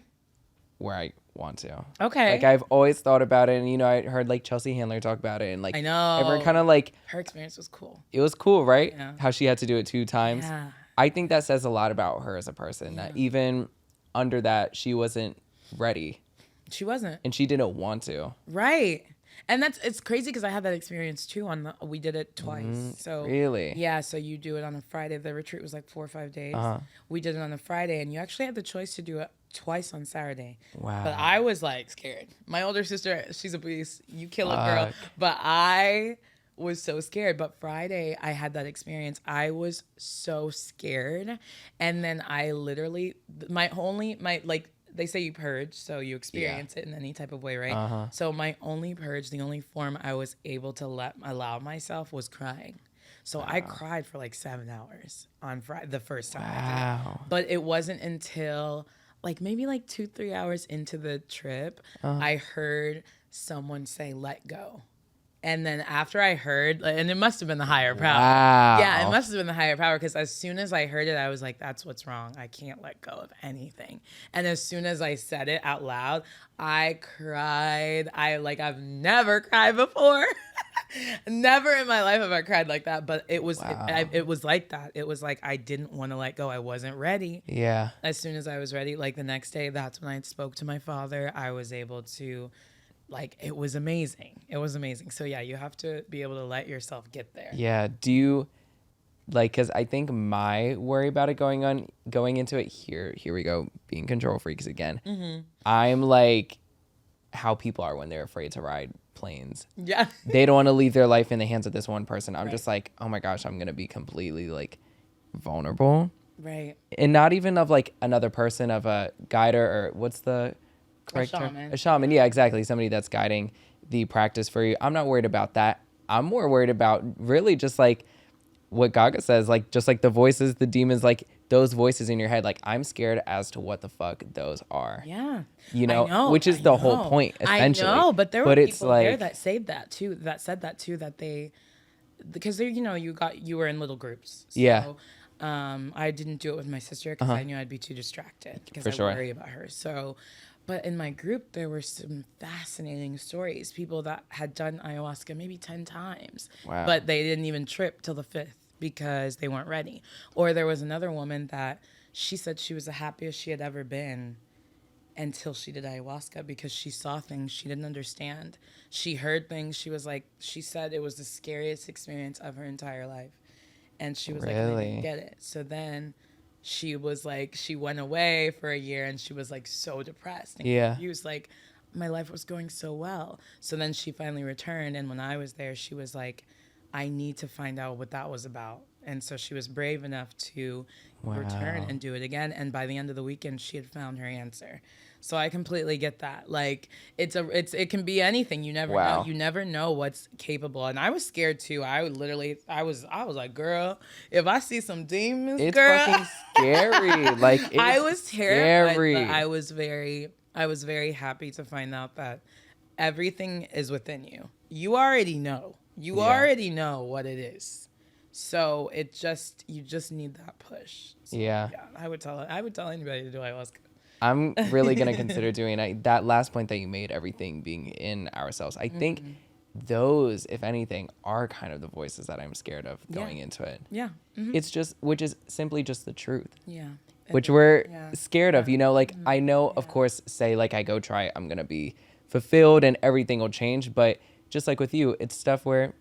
where I want to. Okay. Like I've always thought about it, and you know, I heard like Chelsea Handler talk about it, and like I know. everyone kind of like Her experience was cool. it was cool, right? Yeah. How she had to do it 2 times. Yeah. I think that says a lot about her as a person. That even under that, she wasn't ready, She wasn't. and she didn't want to. Right. And it's crazy because I had that experience too we did it twice. So Really? Yeah, so you do it on a Friday. The retreat was like 4 or 5 days. We did it on a Friday, and you actually had the choice to do it twice on Saturday. Wow. But I was like scared. My older sister, she's a beast. You kill a girl. Fuck. But I was so scared. But Friday, I had that experience. I was so scared. And then I literally, they say you purge, so you experience it in any type of way, right? So my only purge, the only form I was able to allow myself was crying. So I cried for like 7 hours on Friday, the first time I did it. Wow. But it wasn't until like maybe like 2-3 hours into the trip, I heard someone say, "Let go." And then after I heard, and it must have been the higher power. Wow. Yeah, it must have been the higher power because as soon as I heard it, I was like, that's what's wrong. I can't let go of anything. And as soon as I said it out loud, I cried. I've never cried before. Never in my life have I cried like that. But it was it was like that. It was like I didn't want to let go. I wasn't ready. Yeah. As soon as I was ready, like the next day, that's when I spoke to my father. I was able to it was amazing. It was amazing. So yeah, you have to be able to let yourself get there. Yeah. Do you because I think my worry about it going into it here we go, being control freaks again. I'm like how people are when they're afraid to ride planes. Yeah. They don't want to leave their life in the hands of this one person. I'm just like, oh my gosh, I'm gonna be completely like vulnerable. Right. And not even of like another person, of a guider, or what's the correct term? shaman. A shaman. Yeah, exactly. Somebody that's guiding the practice for you. I'm not worried about that. I'm more worried about really just like what Gaga says, like just like the voices, the demons, like those voices in your head. Like I'm scared as to what the fuck those are. Yeah. You know, I know, which is I the whole know. point, essentially. I know, but there were it's people there that said that too, that they, because they, you were in little groups. So, Yeah. I didn't do it with my sister because I knew I'd be too distracted because I worry about her. So, but in my group, there were some fascinating stories. People that had done ayahuasca maybe 10 times, Wow. but they didn't even trip till the 5th because they weren't ready. Or there was another woman that she said she was the happiest she had ever been until she did ayahuasca because she saw things she didn't understand. She heard things. She said it was the scariest experience of her entire life. And she was like, I didn't get it. So then she was like, she went away for a year and she was like so depressed and confused. Like, my life was going so well. So then she finally returned. And when I was there, she was like, I need to find out what that was about. And so she was brave enough to return and do it again. And by the end of the weekend, she had found her answer. So I completely get that. Like it can be anything. You never know. You never know what's capable. And I was scared too. I was like, girl, if I see some demons, it's girl, fucking scary. Like it's I was terrified. scary. But I was very happy to find out that everything is within you. You already know. You already know what it is. So you just need that push. So, yeah. I would tell anybody to do ayahuasca. I'm really going to consider doing that last point that you made, everything being in ourselves. I think those, if anything, are kind of the voices that I'm scared of going into it. Yeah. Mm-hmm. It's just, which is simply just the truth. Yeah. Which we're scared of, like I know, of course, say like I go try it, I'm going to be fulfilled and everything will change. But just like with you, it's stuff where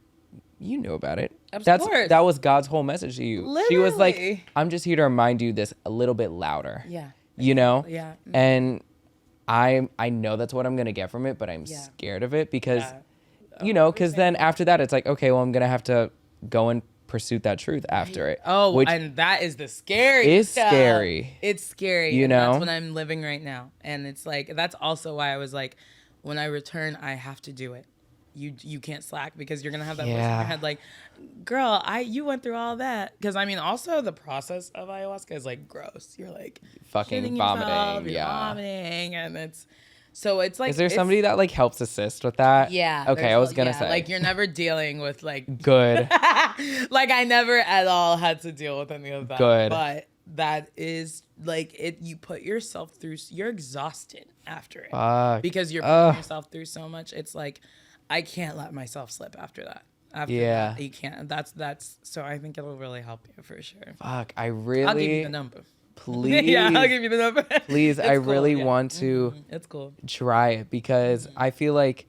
you knew about it. Of course. That was God's whole message to you. Literally. She was like, I'm just here to remind you this a little bit louder. Yeah. Yeah. Mm-hmm. And I know that's what I'm going to get from it, but I'm scared of it because, because then after that, it's like, okay, well, I'm going to have to go and pursue that truth after it. Oh, and that is the scary It's stuff. scary. It's scary. That's what I'm living right now. And it's like, that's also why I was like, when I return, I have to do it. you can't slack because you're gonna have that voice in your head like, girl, you went through all that. Because I mean, also the process of ayahuasca is like gross. You're like fucking vomiting, you're vomiting, and it's like. Is there somebody that like helps assist with that? Yeah. Okay, I was gonna say like you're never dealing with like good. like I never at all had to deal with any of that. Good. But that is like you put yourself through. You're exhausted after it because you're putting yourself through so much. It's like I can't let myself slip after that. After that, you can't. That's so I think it'll really help you for sure. Fuck, I'll give you the number. Please. Yeah, I'll give you the number. Please, I really want to it's cool. try it because I feel like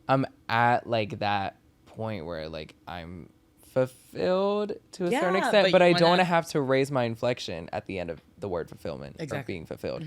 I'm at like that point where like I'm fulfilled to a certain extent, but I don't want to have to raise my inflection at the end of the word fulfillment or being fulfilled.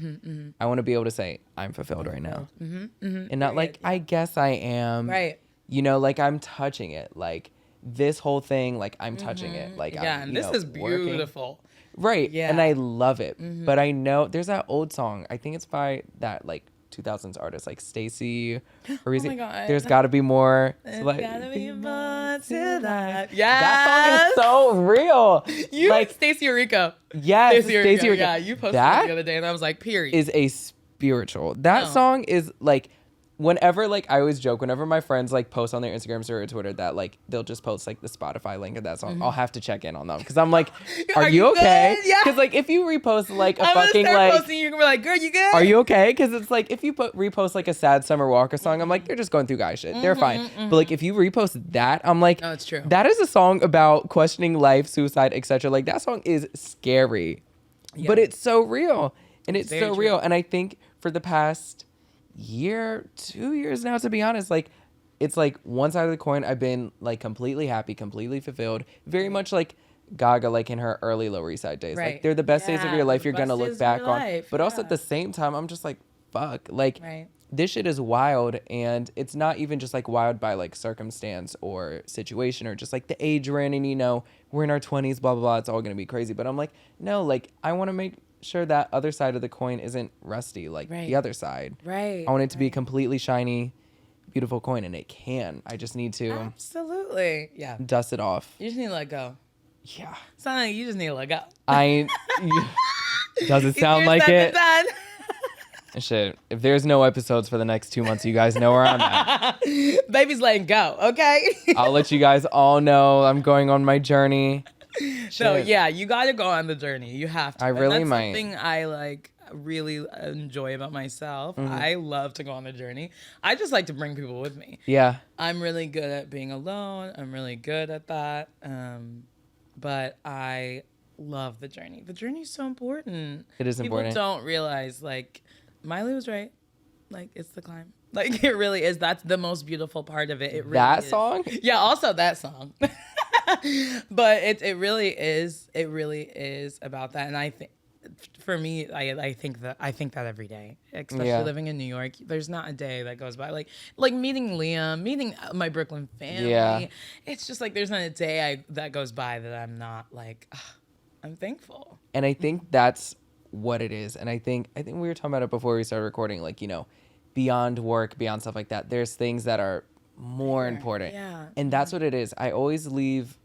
I want to be able to say I'm fulfilled right now and not like I guess I am. Right. You know, like I'm touching it. Like this whole thing, like I'm touching it. Like I'm, and this is beautiful. Working. Right. Yeah. And I love it. But I know there's that old song. I think it's by that like 2000s artist like Stacy. Or is my God. There's Gotta Be More. There's gotta be more to that. Yeah. That song is so real. You like Stacey Rico. Yes, Stacey Rico. Yeah, you posted that the other day and I was like, period. Is a spiritual. That song is like whenever like I always joke whenever my friends like post on their Instagrams or Twitter that like they'll just post like the Spotify link of that song, I'll have to check in on them because I'm like, are you okay? Because like if you repost like a fucking like, posting, you're gonna be like, girl, you good? Are you okay? Because it's like if you repost like a sad Summer Walker song, I'm like they're just going through guy shit. They're fine. But like if you repost that, I'm like, no, it's true. That is a song about questioning life, suicide, etc. Like that song is scary, but it's so real and it's so real. And I think for the past 2 years now, to be honest, like it's like one side of the coin I've been like completely happy, completely fulfilled, very much like Gaga, like in her early Lower East Side days. Like they're the best days of your life you're gonna look back on, but also at the same time I'm just like fuck, like this shit is wild. And it's not even just like wild by like circumstance or situation or just like the age we're in, and you know we're in our 20s, blah blah blah, it's all gonna be crazy. But I'm like, no, like I want to make sure that other side of the coin isn't rusty like the other side. I want it to be a completely shiny, beautiful coin, and it can. I just need to dust it off. You just need to let go. Yeah. It's not like you just need to let go. Does it sound like it? Shit. If there's no episodes for the next 2 months, you guys know where I'm at. Baby's letting go, okay? I'll let you guys all know I'm going on my journey. So yeah, you gotta go on the journey. You have to. I really that's might. Something I like really enjoy about myself. I love to go on the journey. I just like to bring people with me. Yeah. I'm really good at being alone. I'm really good at that. But I love the journey. The journey is so important. It is important. People don't realize, like, Miley was right. Like, it's the climb. Like, it really is. That's the most beautiful part of it. It really that is. Song? Yeah, also that song. But it really is. It really is about that. And I think, for me, I think that every day, especially living in New York, there's not a day that goes by like meeting Liam, meeting my Brooklyn family. Yeah. It's just like there's not a day that goes by that I'm not like, I'm thankful. And I think that's what it is. And I think we were talking about it before we started recording, like, you know, beyond work, beyond stuff like that, there's things that are more important. Yeah. And that's what it is. I always leave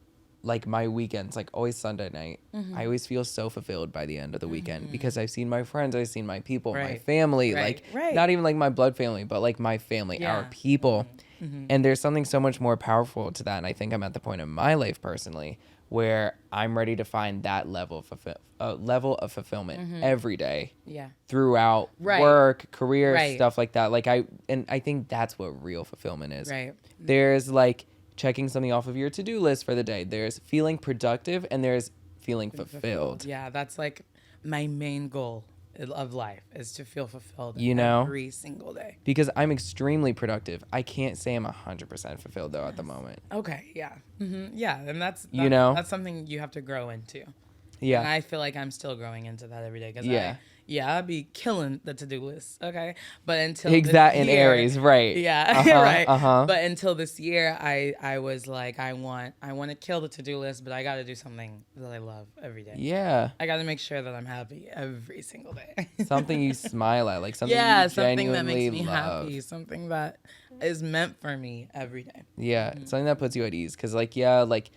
like my weekends, like always Sunday night. I always feel so fulfilled by the end of the weekend because I've seen my friends, I've seen my people, my family, like not even like my blood family, but like my family, our people. And there's something so much more powerful to that. And I think I'm at the point in my life personally where I'm ready to find that level of fulfillment every day. Yeah. Throughout work, career, stuff like that. Like I think that's what real fulfillment is. Right. There's like checking something off of your to-do list for the day. There's feeling productive and there's feeling fulfilled. Yeah, that's like my main goal of life is to feel fulfilled every single day. Because I'm extremely productive. I can't say I'm 100% fulfilled though at the moment. Okay, yeah. Yeah, and that's you know, that's something you have to grow into. Yeah. And I feel like I'm still growing into that every day because yeah, I'd be killing the to-do list. Okay. But until Exact this in year, Aries, right? yeah, right. But until this year, I was like, I want to kill the to-do list, but I got to do something that I love every day. Yeah. I got to make sure that I'm happy every single day. Something you smile at, like something Yeah, you something that genuinely makes me love. happy, something that is meant for me every day. Yeah, something that puts you at ease. Because, like, yeah, like,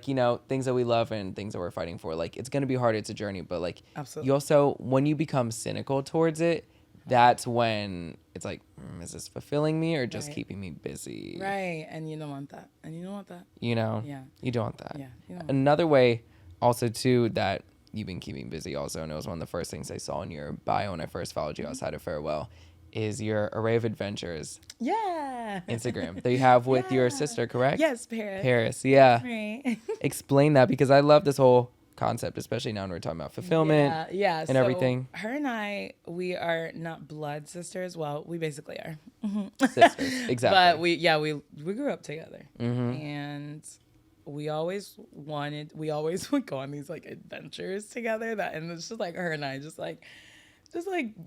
you know, things that we love and things that we're fighting for, like, it's going to be hard. It's a journey. But, like, Absolutely. you also, when you become cynical towards it, that's when it's like, is this fulfilling me or just keeping me busy? Right. And you don't want that. You know? Yeah. You don't want that. Yeah. You don't want Another way also, too, that you've been keeping busy also, and it was one of the first things I saw in your bio when I first followed you outside of Farewell, is your Array of Adventures Yeah. Instagram that you have with your sister, correct? Yes, Paris. Paris, yeah. Right. Explain that, because I love this whole concept, especially now when we're talking about fulfillment Yeah. and everything. Her and I, we are not blood sisters. Well, we basically are. Sisters, exactly. But we grew up together, and we always would go on these like adventures together. And it's just like her and I, just like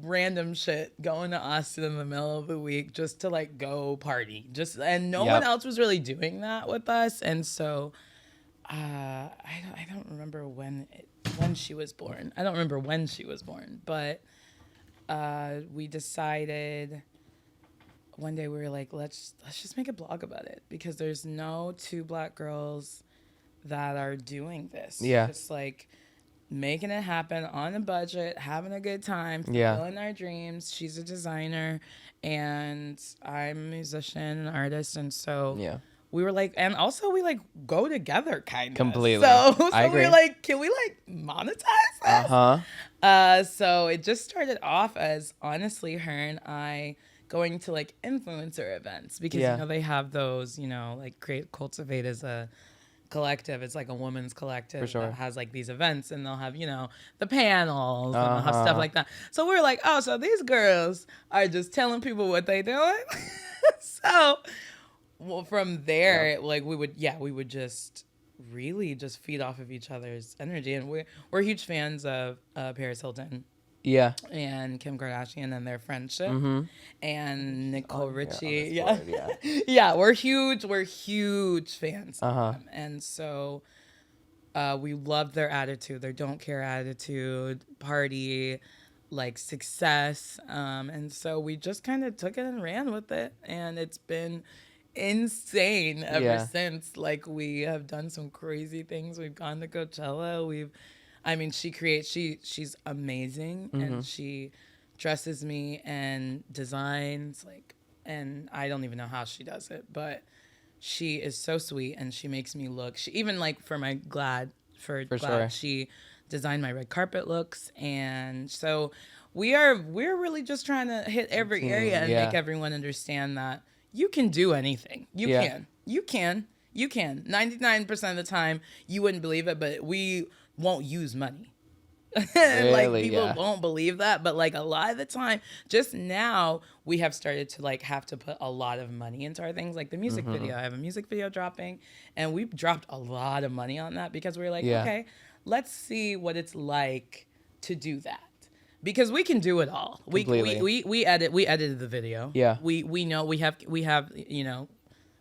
random shit, going to Austin in the middle of the week just to like go party, and no one else was really doing that with us. And so I don't remember when she was born. I don't remember when she was born, but we decided one day, we were like, let's just make a blog about it, because there's no two Black girls that are doing this. Yeah. Just like making it happen on a budget, having a good time, Yeah. fulfilling our dreams. She's a designer and I'm a musician, an artist, and so Yeah. we were like, and also we like go together kind of. Completely. So I we agree. were like, can we like monetize this? So it just started off as honestly her and I going to like influencer events, because you know they have those, you know, like Cultivate as a collective. It's like a women's collective For sure. that has like these events, and they'll have, you know, the panels and they'll have stuff like that. So we were like, oh, so these girls are just telling people what they doing. So from there, like we would just really just feed off of each other's energy, and we're huge fans of Paris Hilton. Yeah. And Kim Kardashian and their friendship, and Nicole Richie. Yeah, we're huge fans of them. And so we love their attitude, their don't care attitude, party, like success. And so we just kind of took it and ran with it, and it's been insane ever since. Like, we have done some crazy things. We've gone to Coachella. She's amazing, and she dresses me and designs, like, and I don't even know how she does it, but she is so sweet, and she makes me look, she even like for my Glad, sure. she designed my red carpet looks. And so we're really just trying to hit every area and make everyone understand that you can do anything. You can 99% of the time you wouldn't believe it, but we won't use money. Like, people won't believe that, but like a lot of the time, just now we have started to like have to put a lot of money into our things, like the music video. I have a music video dropping, and we've dropped a lot of money on that, because we're like, okay, let's see what it's like to do that, because we can do it all. We edited the video. Yeah, we know we have you know,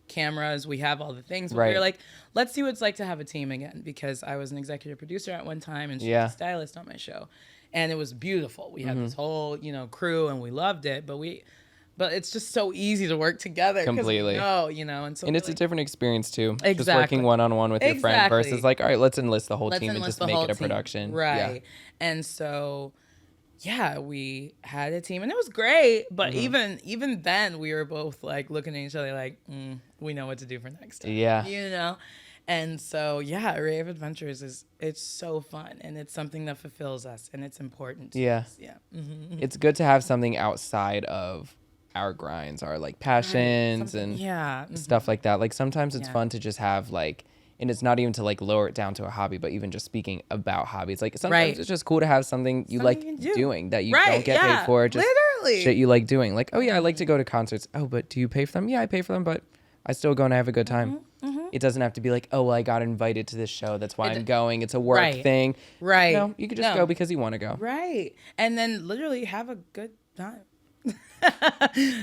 cameras, we have all the things, but we're like, let's see what it's like to have a team again, because I was an executive producer at one time, and she was a stylist on my show, and it was beautiful. We had this whole, you know, crew, and we loved it, but it's just so easy to work together. Completely. You know, and so and it's a different experience too. Exactly. Just working one-on-one with your friend versus like, all right, let's enlist the whole team and just make it a production. Right. And so yeah, we had a team, and it was great. But even then, we were both like looking at each other like, we know what to do for next time. Yeah, you know. And so Array of Adventures it's so fun, and it's something that fulfills us, and it's important to us. Yeah. It's good to have something outside of our grinds, our like passions and stuff like that. Like, sometimes it's fun to just have like. And it's not even to like lower it down to a hobby, but even just speaking about hobbies. Like, sometimes it's just cool to have something you like doing that you don't get paid for. Just literally shit you like doing. Like, oh yeah, I like to go to concerts. Oh, but do you pay for them? Yeah, I pay for them, but I still go and I have a good time. It doesn't have to be like, oh, well, I got invited to this show. That's why I'm going. It's a work thing. Right. No, you could just go because you want to go. Right. And then literally have a good time.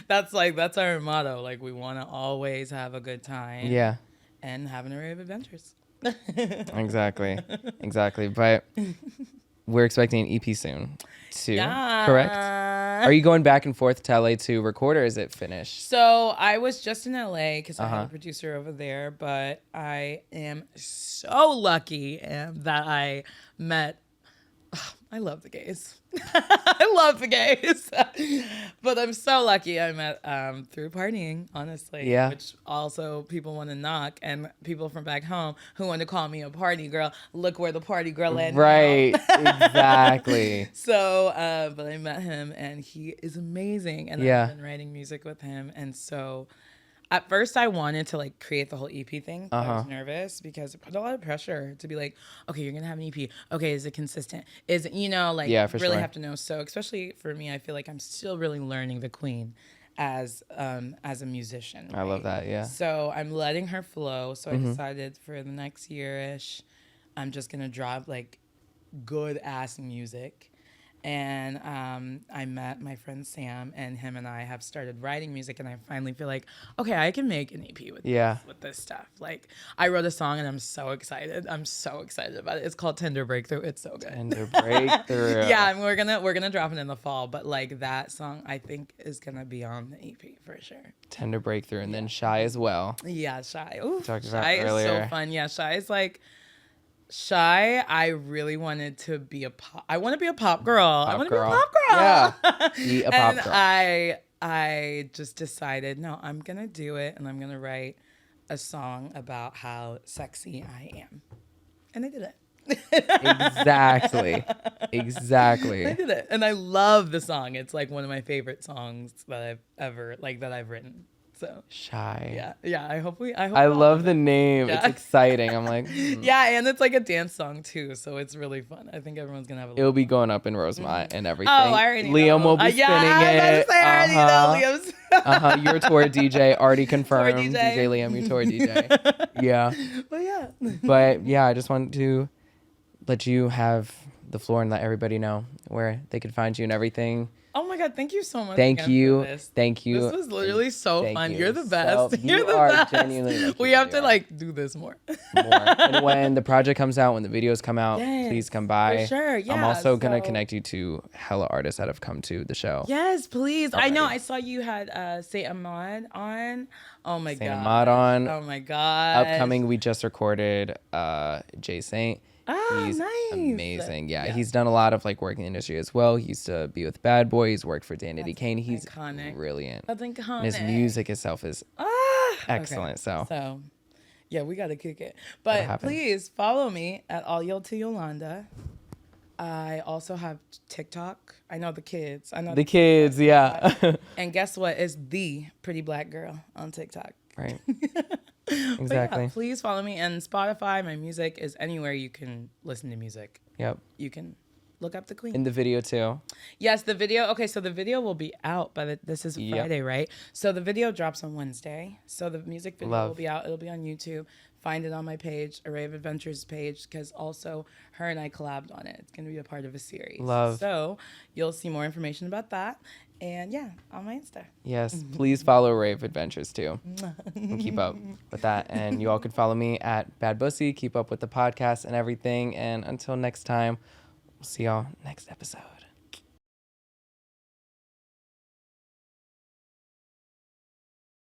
That's our motto. Like, we want to always have a good time. Yeah. And have an array of adventures. Exactly. But we're expecting an EP soon too. Yeah. Correct? Are you going back and forth to LA to record, or is it finished? So I was just in LA because I have a producer over there, but I am so lucky that I met. I love the gays. I love the gays. But I'm so lucky I met through partying, honestly. Yeah. Which also people want to knock, and people from back home who want to call me a party girl. Look where the party girl is. Right. Exactly. So, but I met him, and he is amazing. And I've been writing music with him. And so at first I wanted to like create the whole EP thing. But I was nervous because it put a lot of pressure to be like, okay, you're going to have an EP. Okay, is it consistent? Is it, really have to know. So especially for me, I feel like I'm still really learning the queen as a musician. Right? I love that. Yeah. So I'm letting her flow. So I decided for the next year-ish, I'm just going to drop like good ass music. And I met my friend Sam, and him and I have started writing music, and I finally feel like, okay, I can make an EP with this stuff. Like, I wrote a song, and I'm so excited. I'm so excited about it. It's called Tender Breakthrough. It's so good. Tender Breakthrough. Yeah, and we're gonna drop it in the fall. But like that song, I think is gonna be on the EP for sure. Tender Breakthrough, and then Shy as well. Yeah, Shy. Ooh, Talked about Shy earlier. is so fun. Yeah, Shy is like. Shy, I really wanted to be I want to be a pop girl. I want to be a pop girl. Yeah. Be a pop girl. I just decided, no, I'm going to do it, and I'm going to write a song about how sexy I am. And I did it. Exactly. I did it. And I love the song. It's like one of my favorite songs that I've written. So Shy. Yeah. I love the name. Yeah. It's exciting. I'm like, yeah, and it's like a dance song too, so it's really fun. I think everyone's gonna have a. It'll be going up in Rosemont and everything. Oh, I already Liam know. will be spinning it. I already know Liam's. Your tour DJ already confirmed. Tour DJ. DJ Liam, your tour DJ. Yeah. But yeah, I just wanted to let you have the floor and let everybody know where they could find you and everything. Oh my God, thank you so much. Thank you. This was literally so fun. You're the best. You're the best. Genuinely we have to like do this more. And when the project comes out, when the videos come out, please come by. For sure. Yeah. I'm also going to connect you to hella artists that have come to the show. Yes, please. Already. I know. I saw you had Saint Ahmad on. Oh my God. Saint Ahmad on. Oh my God. Upcoming, we just recorded Jay Saint. He's nice. amazing. Yeah, he's done a lot of like work in the industry as well. He used to be with Bad Boy. He's worked for Danity Kane. He's brilliant. That's iconic. And his music itself is excellent. Okay. So, yeah, we got to kick it. But please follow me at All Yield to Yolanda. I also have TikTok. I know the kids. Yeah. And guess what? It's the Pretty Black Girl on TikTok. Right. Exactly. Yeah, please follow me. And Spotify, my music is anywhere you can listen to music. Yep. You can look up the queen. In the video too. Yes, the video. Okay, so the video will be out by this is Friday, right? So the video drops on Wednesday. So the music video will be out. It'll be on YouTube. Find it on my page, Array of Adventures page, because also her and I collabed on it. It's going to be a part of a series. Love. So you'll see more information about that. And yeah, on my Insta. Yes, please follow Array of Adventures too. And keep up with that. And you all can follow me at Bad Bussy. Keep up with the podcast and everything. And until next time, we'll see y'all next episode.